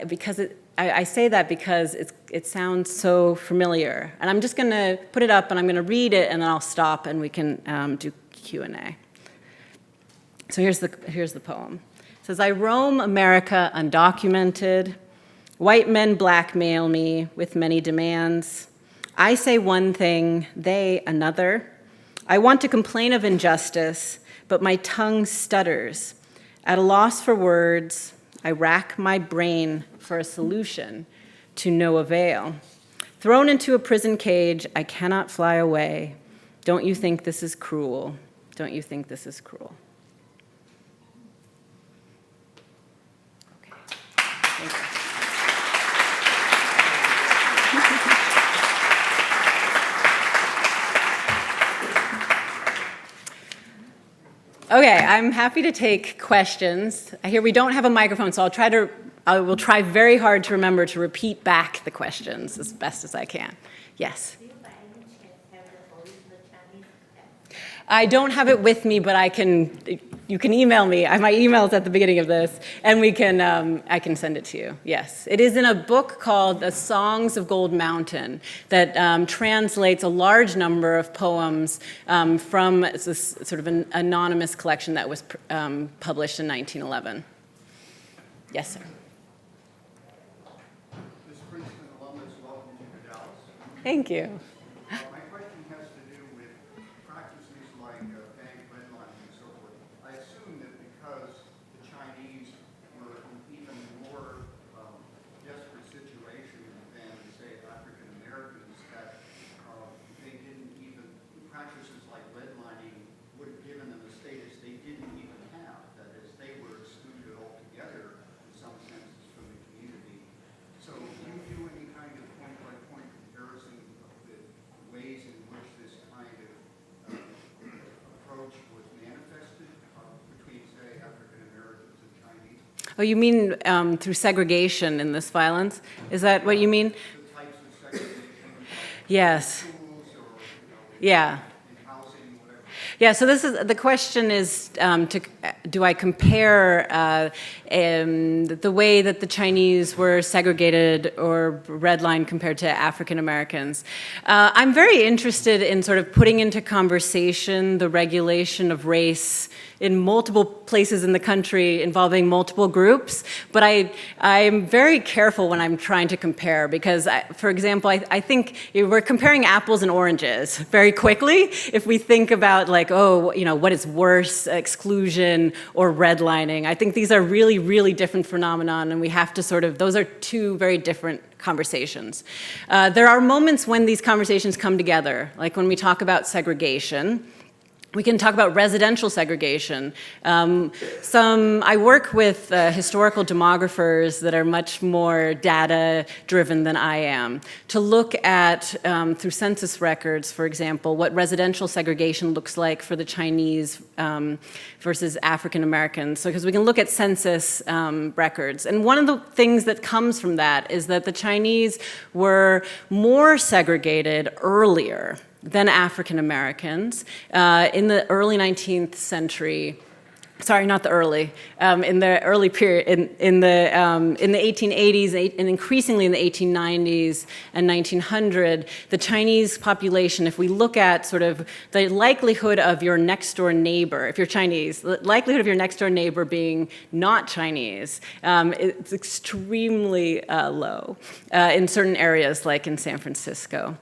because I say that because it sounds so familiar. And I'm just going to put it up, and I'm going to read it, and then I'll stop, and we can do Q&A. So here's the poem. It says, "I roam America undocumented. White men blackmail me with many demands. I say one thing, they another. I want to complain of injustice, but my tongue stutters. At a loss for words, I rack my brain for a solution to no avail. Thrown into a prison cage, I cannot fly away. Don't you think this is cruel? Don't you think this is cruel? Okay. Thank you. Okay, I'm happy to take questions. I hear we don't have a microphone, so I will try very hard to remember to repeat back the questions as best as I can. Yes? Do you by any chance have the original Chinese text? I don't have it with me, but you can email me. My email is at the beginning of this, and I can send it to you. Yes. It is in a book called The Songs of Gold Mountain that translates a large number of poems from this sort of an anonymous collection that was published in 1911. Yes, sir. Ms. Princeton alumnus, welcome to Dallas. Thank you. My question has to do with practices like bank redlining and so forth. I assume that because the Chinese were in even more desperate situation than, say, African Americans, that they didn't even, practices like redlining would have given them a status they didn't even have. That is, they were excluded altogether in some senses from the community. So do you do any kind of point-by-point comparison of the ways in which this kind of approach was manifested between, say, African Americans and Chinese? Oh, you mean through segregation in this violence? Is that what you mean? The types of segregation, Yes. schools or, Yeah. in housing, whatever. Yeah, so the question is, do I compare the way that the Chinese were segregated or redlined compared to African Americans? I'm very interested in sort of putting into conversation the regulation of race in multiple places in the country involving multiple groups, but I'm very careful when I'm trying to compare because, for example, I think we're comparing apples and oranges very quickly if we think about like, what is worse, exclusion or redlining. I think these are really, really different phenomenon, and we have to those are two very different conversations. There are moments when these conversations come together, like when we talk about segregation. We can talk about residential segregation. I work with historical demographers that are much more data-driven than I am to look at, through census records, for example, what residential segregation looks like for the Chinese versus African Americans. So, because we can look at census records. And one of the things that comes from that is that the Chinese were more segregated earlier than African Americans in the early 19th century. Sorry, not the early. In the early period, in the 1880s and increasingly in the 1890s and 1900, the Chinese population, if we look at sort of the likelihood of your next door neighbor, if you're Chinese, the likelihood of your next door neighbor being not Chinese, it's extremely low in certain areas like in San Francisco.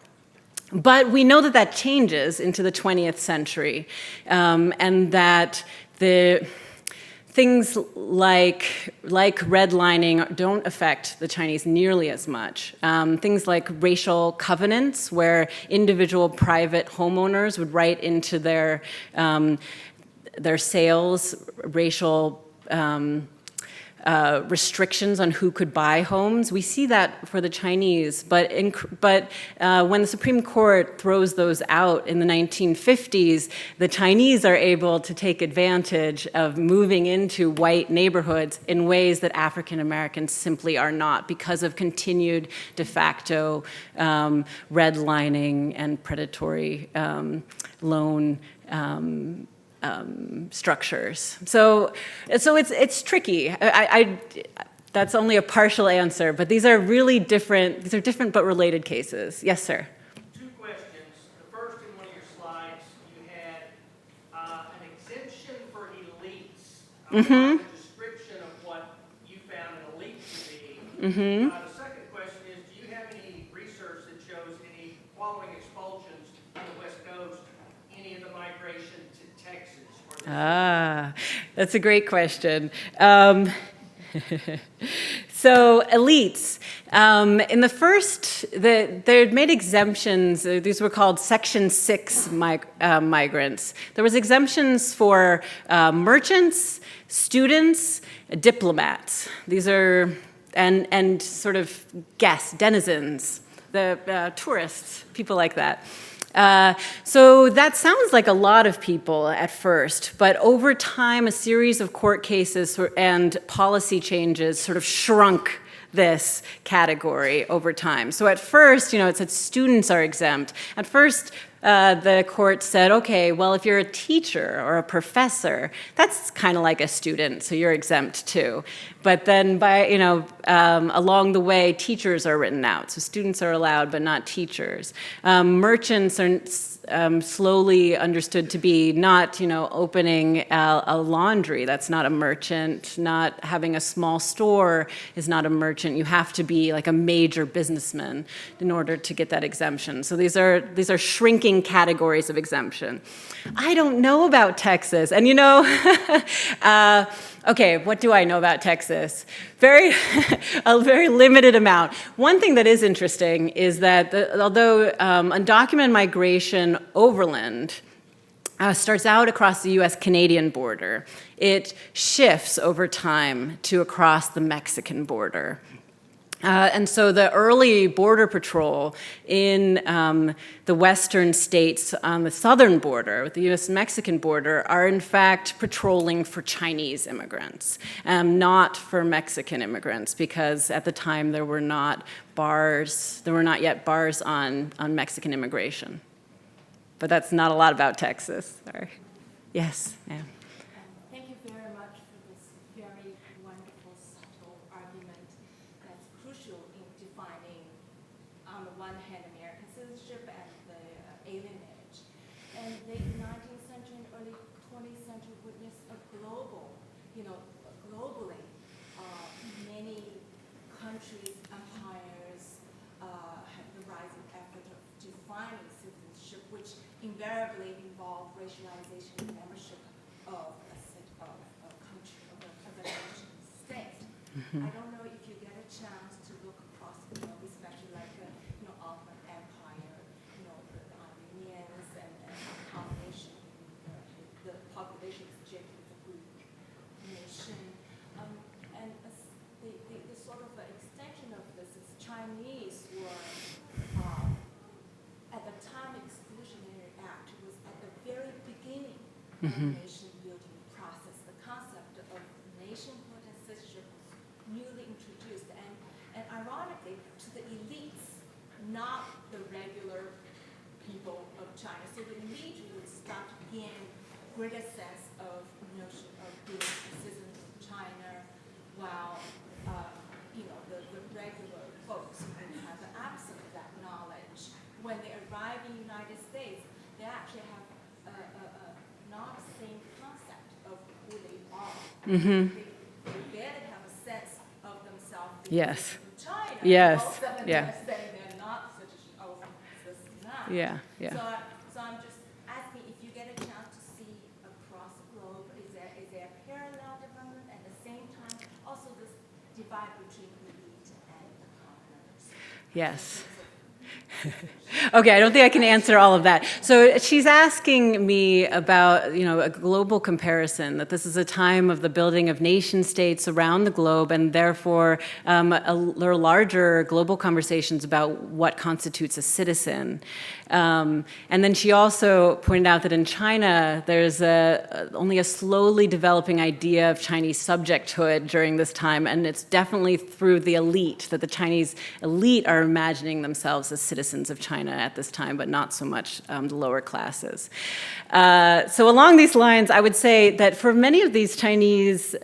But we know that that changes into the 20th century, and that the things like redlining don't affect the Chinese nearly as much. Things like racial covenants, where individual private homeowners would write into their sales racial restrictions on who could buy homes. We see that for the Chinese, but when the Supreme Court throws those out in the 1950s, the Chinese are able to take advantage of moving into white neighborhoods in ways that African Americans simply are not because of continued de facto redlining and predatory loan structures. So it's tricky. That's only a partial answer, but these are really different. These are different but related cases. Yes, sir. Two questions. The first, in one of your slides, you had an exemption for elites. A description of what you found an elite to be. The second question is, do you have any research that shows any qualitative That's a great question. So elites. In the first, they made exemptions. These were called Section 6 migrants. There was exemptions for merchants, students, diplomats. These are, and sort of guests, denizens, the tourists, people like that. So that sounds like a lot of people at first, but over time, a series of court cases and policy changes sort of shrunk this category over time. So at first, it said students are exempt. At first, the court said, okay, well, if you're a teacher or a professor, that's kind of like a student, so you're exempt too. But then along the way, teachers are written out. So students are allowed, but not teachers. Merchants are slowly understood to be not, opening a laundry. That's not a merchant. Not having a small store is not a merchant. You have to be like a major businessman in order to get that exemption. So these are shrinking categories of exemption. I don't know about Texas, and okay, what do I know about Texas? A very limited amount. One thing that is interesting is that although undocumented migration overland starts out across the US-Canadian border, it shifts over time to across the Mexican border. And so the early border patrol in the western states on the southern border, with the US-Mexican border, are in fact patrolling for Chinese immigrants, not for Mexican immigrants, because at the time there were not yet bars on Mexican immigration. But that's not a lot about Texas. Sorry. Yes, ma'am. Thank you very much for this very wonderful, subtle argument that's crucial in defining, on the one hand, American citizenship and the alienage. And the 19th century and early 20th century witnessed a globally, many countries, empires, had the rising effort of defining citizenship, which invariably involve racialization and membership of a set of a country, of a nation state. I don't know if you get a chance to look across the globe, especially like Ottoman Empire, the Armenians and population, the population is generally the Greek nation, and the sort of extension of this is Chinese were. At the time, Exclusionary Act was at the very beginning of the nation-building process. The concept of nationhood and citizenship was newly introduced, and ironically, to the elites, not the regular people of China. So the elite would start to gain greater sense of notion of being a citizen of China, while the regular folks would have the absence of that knowledge. When they arrive in the United States, they actually have not the same concept of who they are. They barely have a sense of themselves being in China. Yes. All of a sudden they're saying they're not such a this now. Yeah. So I'm just asking if you get a chance to see across the globe, is there a parallel development at the same time? Also this divide between elite and the commoners. Yes. Okay, I don't think I can answer all of that. So she's asking me about, a global comparison, that this is a time of the building of nation states around the globe, and therefore there are larger global conversations about what constitutes a citizen. And then she also pointed out that in China, there's only a slowly developing idea of Chinese subjecthood during this time, and it's definitely through the elite, that the Chinese elite are imagining themselves as citizens of China at this time, but not so much the lower classes. So along these lines, I would say that for many of these Chinese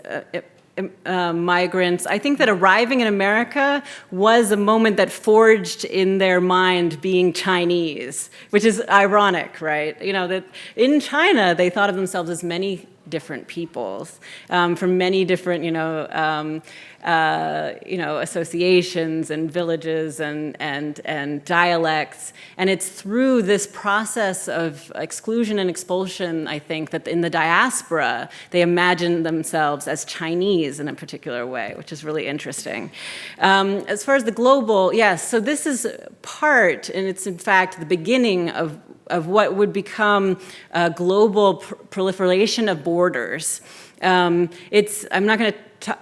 migrants, I think that arriving in America was a moment that forged in their mind being Chinese, which is ironic, right? That in China, they thought of themselves as many different peoples from many different, associations and villages and dialects. And it's through this process of exclusion and expulsion, I think, that in the diaspora, they imagine themselves as Chinese in a particular way, which is really interesting. As far as the global, yes, so this is part, and it's in fact the beginning of what would become a global proliferation of borders.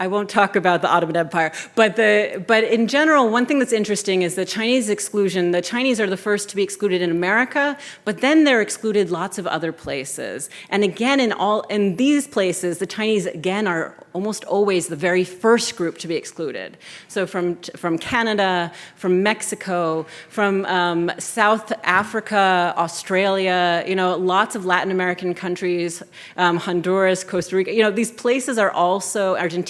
I won't talk about the Ottoman Empire, but in general, one thing that's interesting is the Chinese exclusion. The Chinese are the first to be excluded in America, but then they're excluded lots of other places. And again, in these places, the Chinese again are almost always the very first group to be excluded. So from Canada, from Mexico, from South Africa, Australia, lots of Latin American countries, Honduras, Costa Rica, these places are also, Argentina,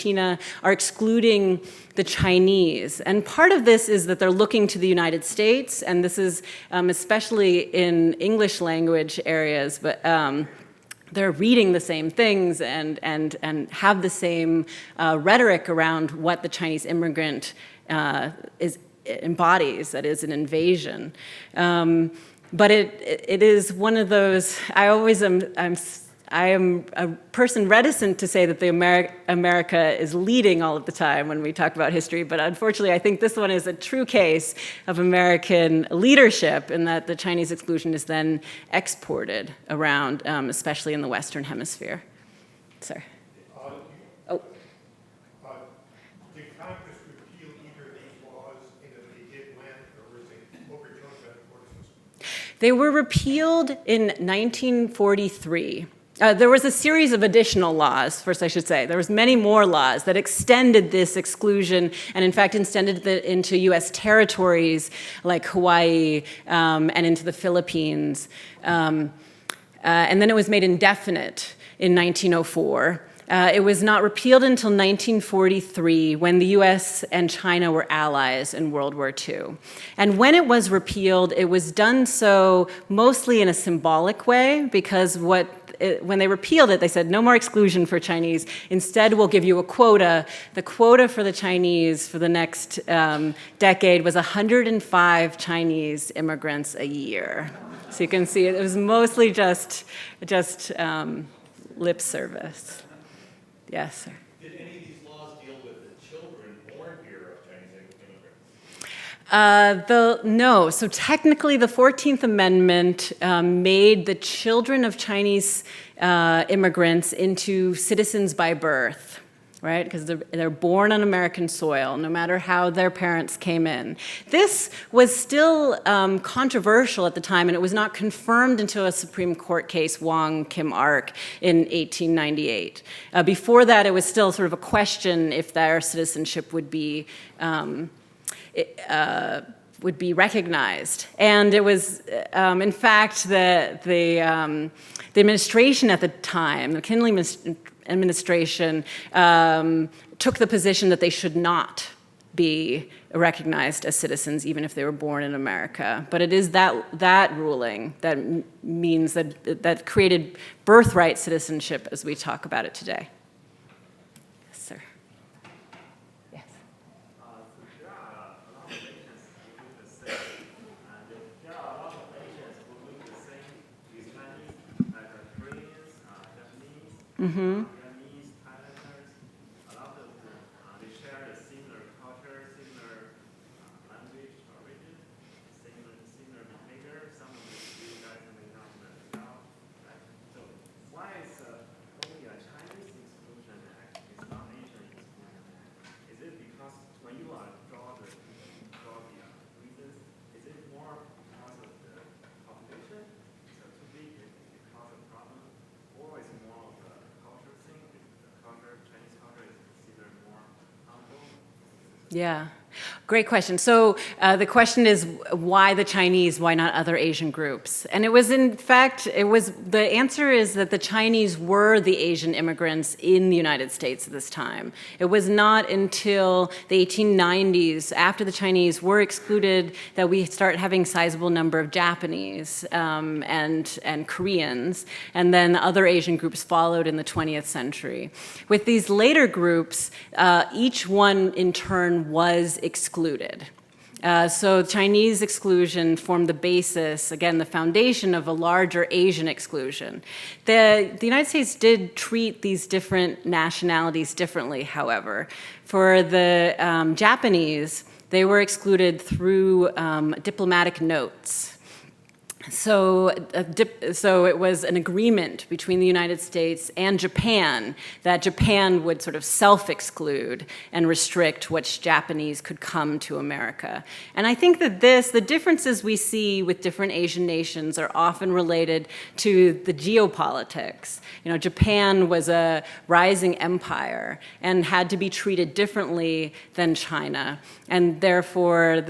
are excluding the Chinese. And part of this is that they're looking to the United States, and this is especially in English language areas, but they're reading the same things and have the same rhetoric around what the Chinese immigrant embodies, that is an invasion. But it is one of those, I am a person reticent to say that America is leading all of the time when we talk about history, but unfortunately I think this one is a true case of American leadership in that the Chinese exclusion is then exported around, especially in the Western Hemisphere. Sorry. Did Congress repeal either of these laws, and if they did, when, or was it overturned by the court system? They were repealed in 1943. There was a series of additional laws, first I should say. There was many more laws that extended this exclusion and in fact extended it into US territories like Hawaii and into the Philippines. And then it was made indefinite in 1904. It was not repealed until 1943 when the US and China were allies in World War II. And when it was repealed, it was done so mostly in a symbolic way because when they repealed it, they said, no more exclusion for Chinese. Instead, we'll give you a quota. The quota for the Chinese for the next decade was 105 Chinese immigrants a year. So you can see it was mostly just lip service. Yes, sir. Did any of these laws deal with the children born here of Chinese immigrants? No. So technically, the 14th Amendment made the children of Chinese immigrants into citizens by birth, right? Because they're born on American soil, no matter how their parents came in. This was still controversial at the time, and it was not confirmed until a Supreme Court case, Wong Kim Ark, in 1898. Before that, it was still sort of a question if their citizenship would be recognized. And it was, in fact, the administration at the time, the McKinley administration, took the position that they should not be recognized as citizens even if they were born in America. But it is that ruling that means that created birthright citizenship as we talk about it today. Yes, sir. Yes. There are a lot of nations who look the same, and there are a lot of nations who look the same with Chinese, like Koreans, Japanese, Vietnamese, Thailanders. A lot of them, they share a similar culture, similar language, origin, similar behavior. Some of you guys may not know. Right? So why is only a Chinese exclusion act is not Asian exclusion act? Is it because when you draw the reasons, is it more because of the population? So too big it causes a problem, or is it more of a culture thing? If the culture, Chinese culture, is considered more harmful? Yeah. Great question. So the question is, why the Chinese? Why not other Asian groups? And it was, in fact, the answer is that the Chinese were the Asian immigrants in the United States at this time. It was not until the 1890s, after the Chinese were excluded, that we start having sizable number of Japanese and Koreans, and then other Asian groups followed in the 20th century. With these later groups, each one in turn was excluded. So Chinese exclusion formed the basis, again, the foundation of a larger Asian exclusion. The United States did treat these different nationalities differently, however. For the Japanese, they were excluded through diplomatic notes. So it was an agreement between the United States and Japan that Japan would sort of self-exclude and restrict which Japanese could come to America. And I think that the differences we see with different Asian nations are often related to the geopolitics. You know, Japan was a rising empire and had to be treated differently than China. And therefore,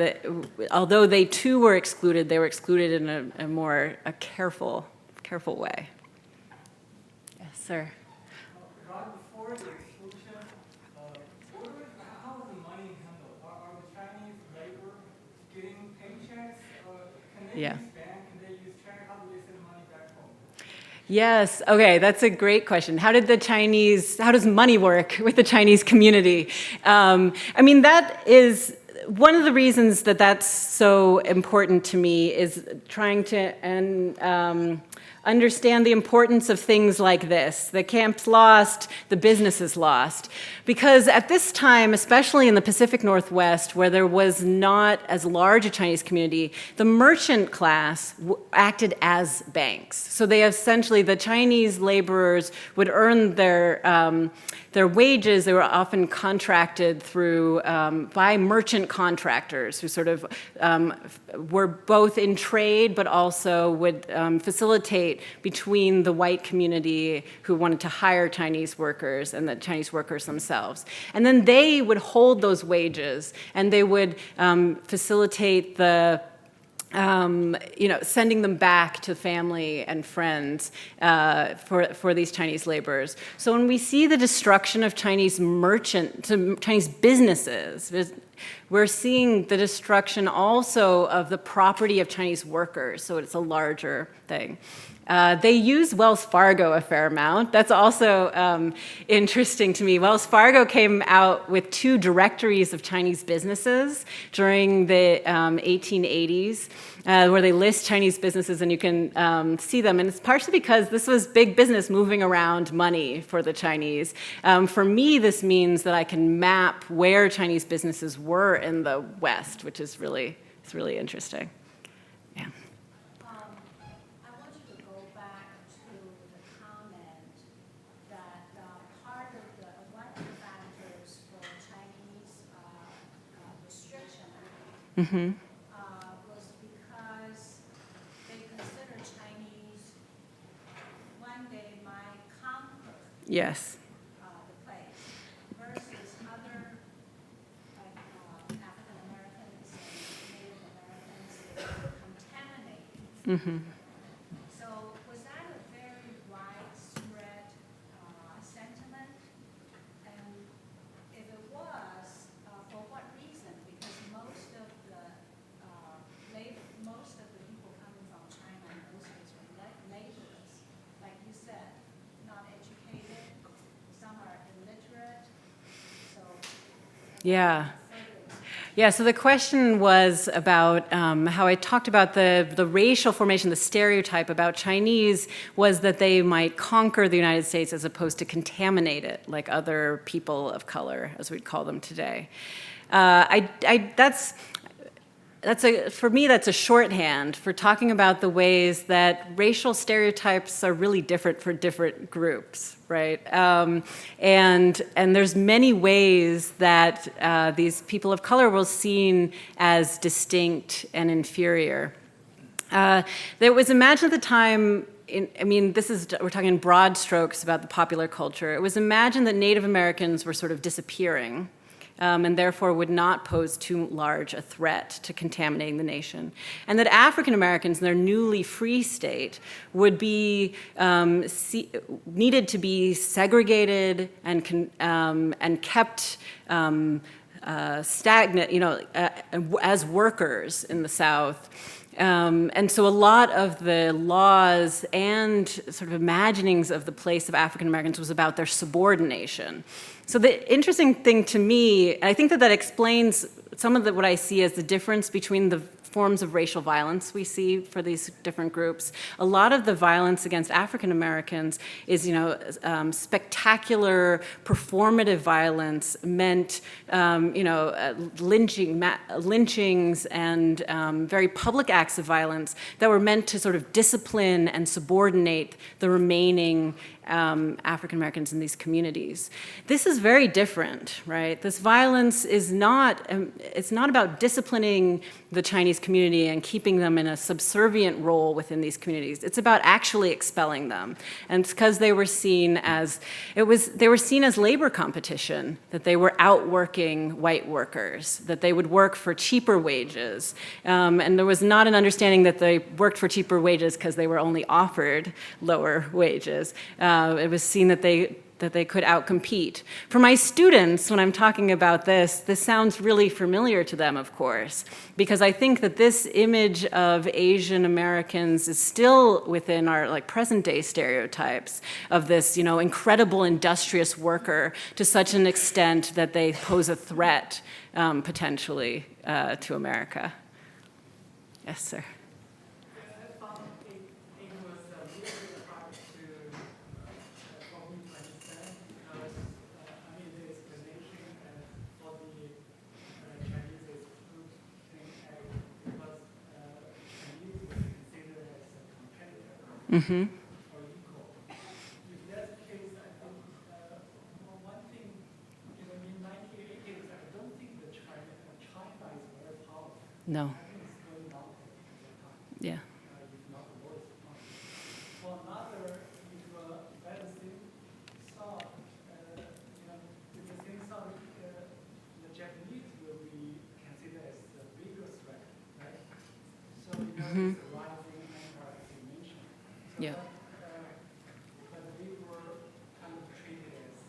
although they too were excluded, they were excluded in a more careful way. Yes, sir. Right before the exclusion, how was the money handled? Are the Chinese labor getting paychecks? Can they use bank? Can they use check? How do they send money back home? Yes, okay, that's a great question. How does money work with the Chinese community? I mean, that is one of the reasons that that's so important to me, is trying to understand the importance of things like this. The camp's lost, the business is lost. Because at this time, especially in the Pacific Northwest, where there was not as large a Chinese community, the merchant class acted as banks. So they essentially, the Chinese laborers would earn their wages. They were often contracted through by merchant contractors who sort of were both in trade, but also would facilitate between the white community who wanted to hire Chinese workers and the Chinese workers themselves. And then they would hold those wages, and they would facilitate the sending them back to family and friends for these Chinese laborers. So when we see the destruction of Chinese businesses, we're seeing the destruction also of the property of Chinese workers, so it's a larger thing. They use Wells Fargo a fair amount. That's also interesting to me. Wells Fargo came out with 2 directories of Chinese businesses during the 1880s, where they list Chinese businesses, and you can see them. And it's partially because this was big business moving around money for the Chinese. For me, this means that I can map where Chinese businesses were in the West, which is really interesting. Yeah. I want you to go back to the comment that part of one of the factors for Chinese restriction was because they consider Chinese one day might conquer Yes. the place versus other African Americans and Native Americans contaminated. So was that a very widespread sentiment? And if it was, for what reason? Because most of the people coming from China in those days were laborers, like you said, not educated. Some are illiterate. So Yeah. Yeah, so the question was about how I talked about the racial formation, the stereotype about Chinese was that they might conquer the United States as opposed to contaminate it, like other people of color, as we'd call them today. For me, that's a shorthand for talking about the ways that racial stereotypes are really different for different groups, right? And there's many ways that these people of color were seen as distinct and inferior. There was imagined at the time, we're talking in broad strokes about the popular culture. It was imagined that Native Americans were sort of disappearing. and therefore would not pose too large a threat to contaminating the nation. And that African Americans in their newly free state would be needed to be segregated and kept stagnant, as workers in the South. And so a lot of the laws and sort of imaginings of the place of African Americans was about their subordination. So the interesting thing to me, and I think that explains some of what I see as the difference between the forms of racial violence we see for these different groups. A lot of the violence against African Americans is, spectacular performative violence meant, lynchings and very public acts of violence that were meant to sort of discipline and subordinate the remaining African Americans in these communities. This is very different, right? This violence is not, it's not about disciplining the Chinese community and keeping them in a subservient role within these communities. It's about actually expelling them. And it's because they were seen as, they were seen as labor competition, that they were outworking white workers, that they would work for cheaper wages. And there was not an understanding that they worked for cheaper wages because they were only offered lower wages. It was seen that they could outcompete. For my students, when I'm talking about this sounds really familiar to them, of course, because I think that this image of Asian Americans is still within our present day stereotypes of this, incredible industrious worker to such an extent that they pose a threat potentially to America. Yes, sir. Mm-hmm. Or equal. In that case, I think one thing, in the 1980s, I don't think that China is very powerful. No. I think it's going down at the time. Yeah. If not worse. For another, if that thing saw, if the thing saw, the Japanese will be considered as the bigger threat, right? So Mm-hmm. it's a rising empire, as you mentioned. Yeah. But they were kind of treated as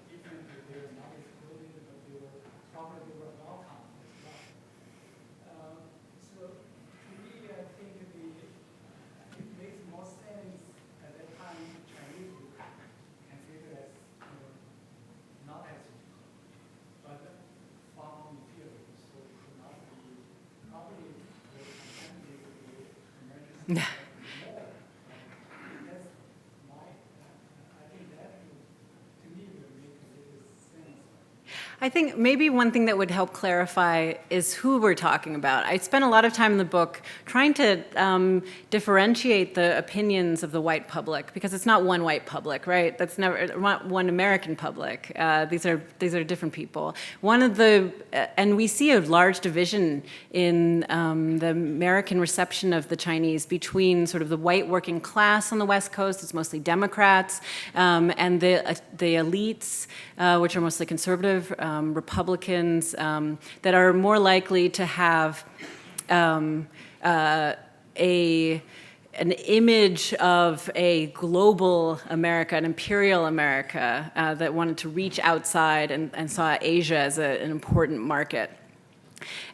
differently. They were not excluded, but they were probably welcome as well. So to me, I think it makes more sense at that time Chinese were considered as not as equal, but far more inferior. So it could not be probably the contaminated emergency. Yeah. I think maybe one thing that would help clarify is who we're talking about. I spent a lot of time in the book trying to differentiate the opinions of the white public, because it's not one white public, right? That's not one American public. These are different people. And we see a large division in the American reception of the Chinese between sort of the white working class on the West Coast, it's mostly Democrats, and the elites, which are mostly conservative, Republicans, that are more likely to have an image of a global America, an imperial America, that wanted to reach outside and saw Asia as an important market.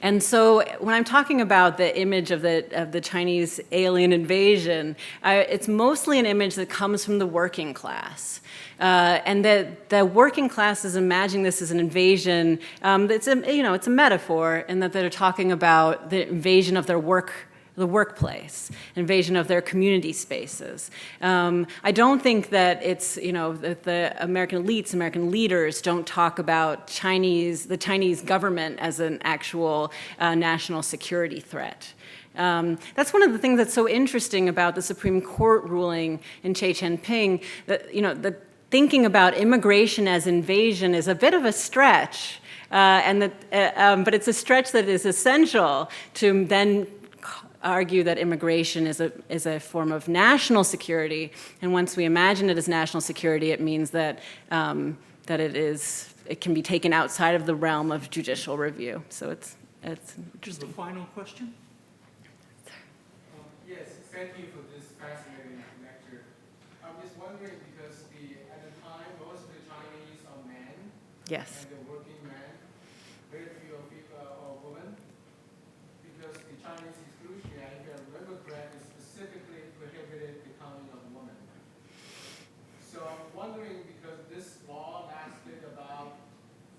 And so when I'm talking about the image of the Chinese alien invasion, it's mostly an image that comes from the working class. And the working class is imagining this as an invasion. It's a metaphor, in that they're talking about the invasion of the workplace, invasion of their community spaces. I don't think that it's, that the American elites, American leaders don't talk about the Chinese government as an actual national security threat. That's one of the things that's so interesting about the Supreme Court ruling in Che Jinping, that thinking about immigration as invasion is a bit of a stretch, but it's a stretch that is essential to then argue that immigration is a form of national security, and once we imagine it as national security, it means that it can be taken outside of the realm of judicial review. So it's Just interesting. the final question? Yes, thank you for this fascinating lecture. I'm just wondering because at the time, most of the Chinese are men. Yes. And they're working men. Very few are women. Because the Chinese Exclusion Act, if I remember correctly, specifically prohibited becoming a woman. So I'm wondering, because this law lasted about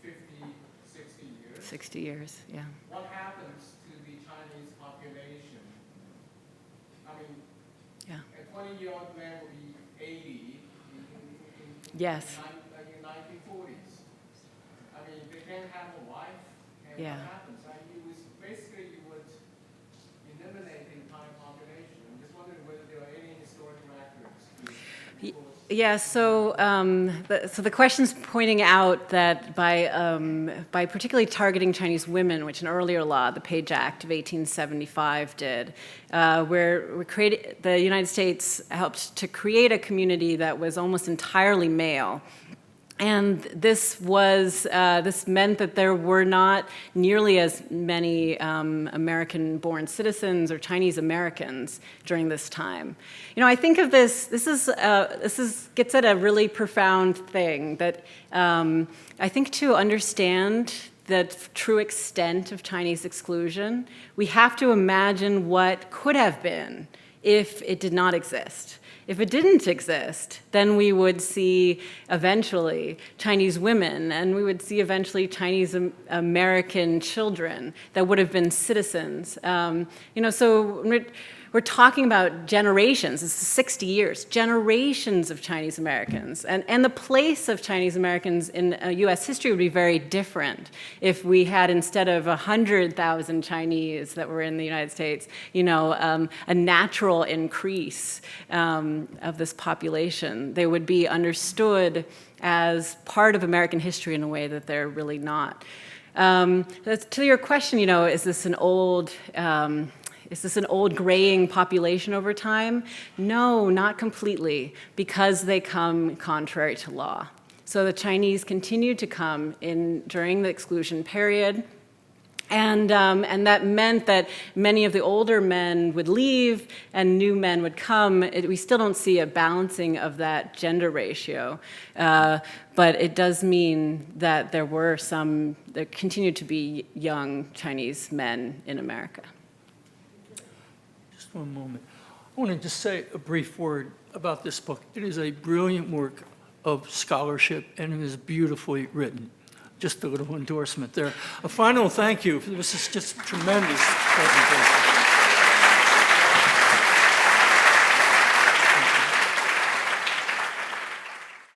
50, 60 years, 60 years, yeah. what happens to the Chinese population? I mean, Yeah. a 20-year-old man will be 80 Yes. in the 1940s. I mean, they can't have a wife, and Yeah. what happens? Basically, you would eliminate the entire population. I'm just wondering whether there are any historic records to enforce. Yeah, so the question's pointing out that by particularly targeting Chinese women, which an earlier law, the Page Act of 1875 did, where the United States helped to create a community that was almost entirely male. And this meant that there were not nearly as many American-born citizens or Chinese Americans during this time. You know, I think of this gets at a really profound thing that I think to understand the true extent of Chinese exclusion, we have to imagine what could have been if it did not exist. If it didn't exist, then we would see eventually Chinese women, and we would see eventually Chinese American children that would have been citizens. So we're talking about generations. This is 60 years, generations of Chinese Americans, and the place of Chinese Americans in U.S. history would be very different if we had, instead of 100,000 Chinese that were in the United States, a natural increase of this population. They would be understood as part of American history in a way that they're really not. To your question, is this an old graying population over time? No, not completely, because they come contrary to law. So the Chinese continued to come in during the exclusion period, and that meant that many of the older men would leave and new men would come. We still don't see a balancing of that gender ratio, but it does mean that there continued to be young Chinese men in America. Just one moment. I want to just say a brief word about this book. It is a brilliant work of scholarship, and it is beautifully written. Just a little endorsement there. A final thank you. This is just a tremendous presentation.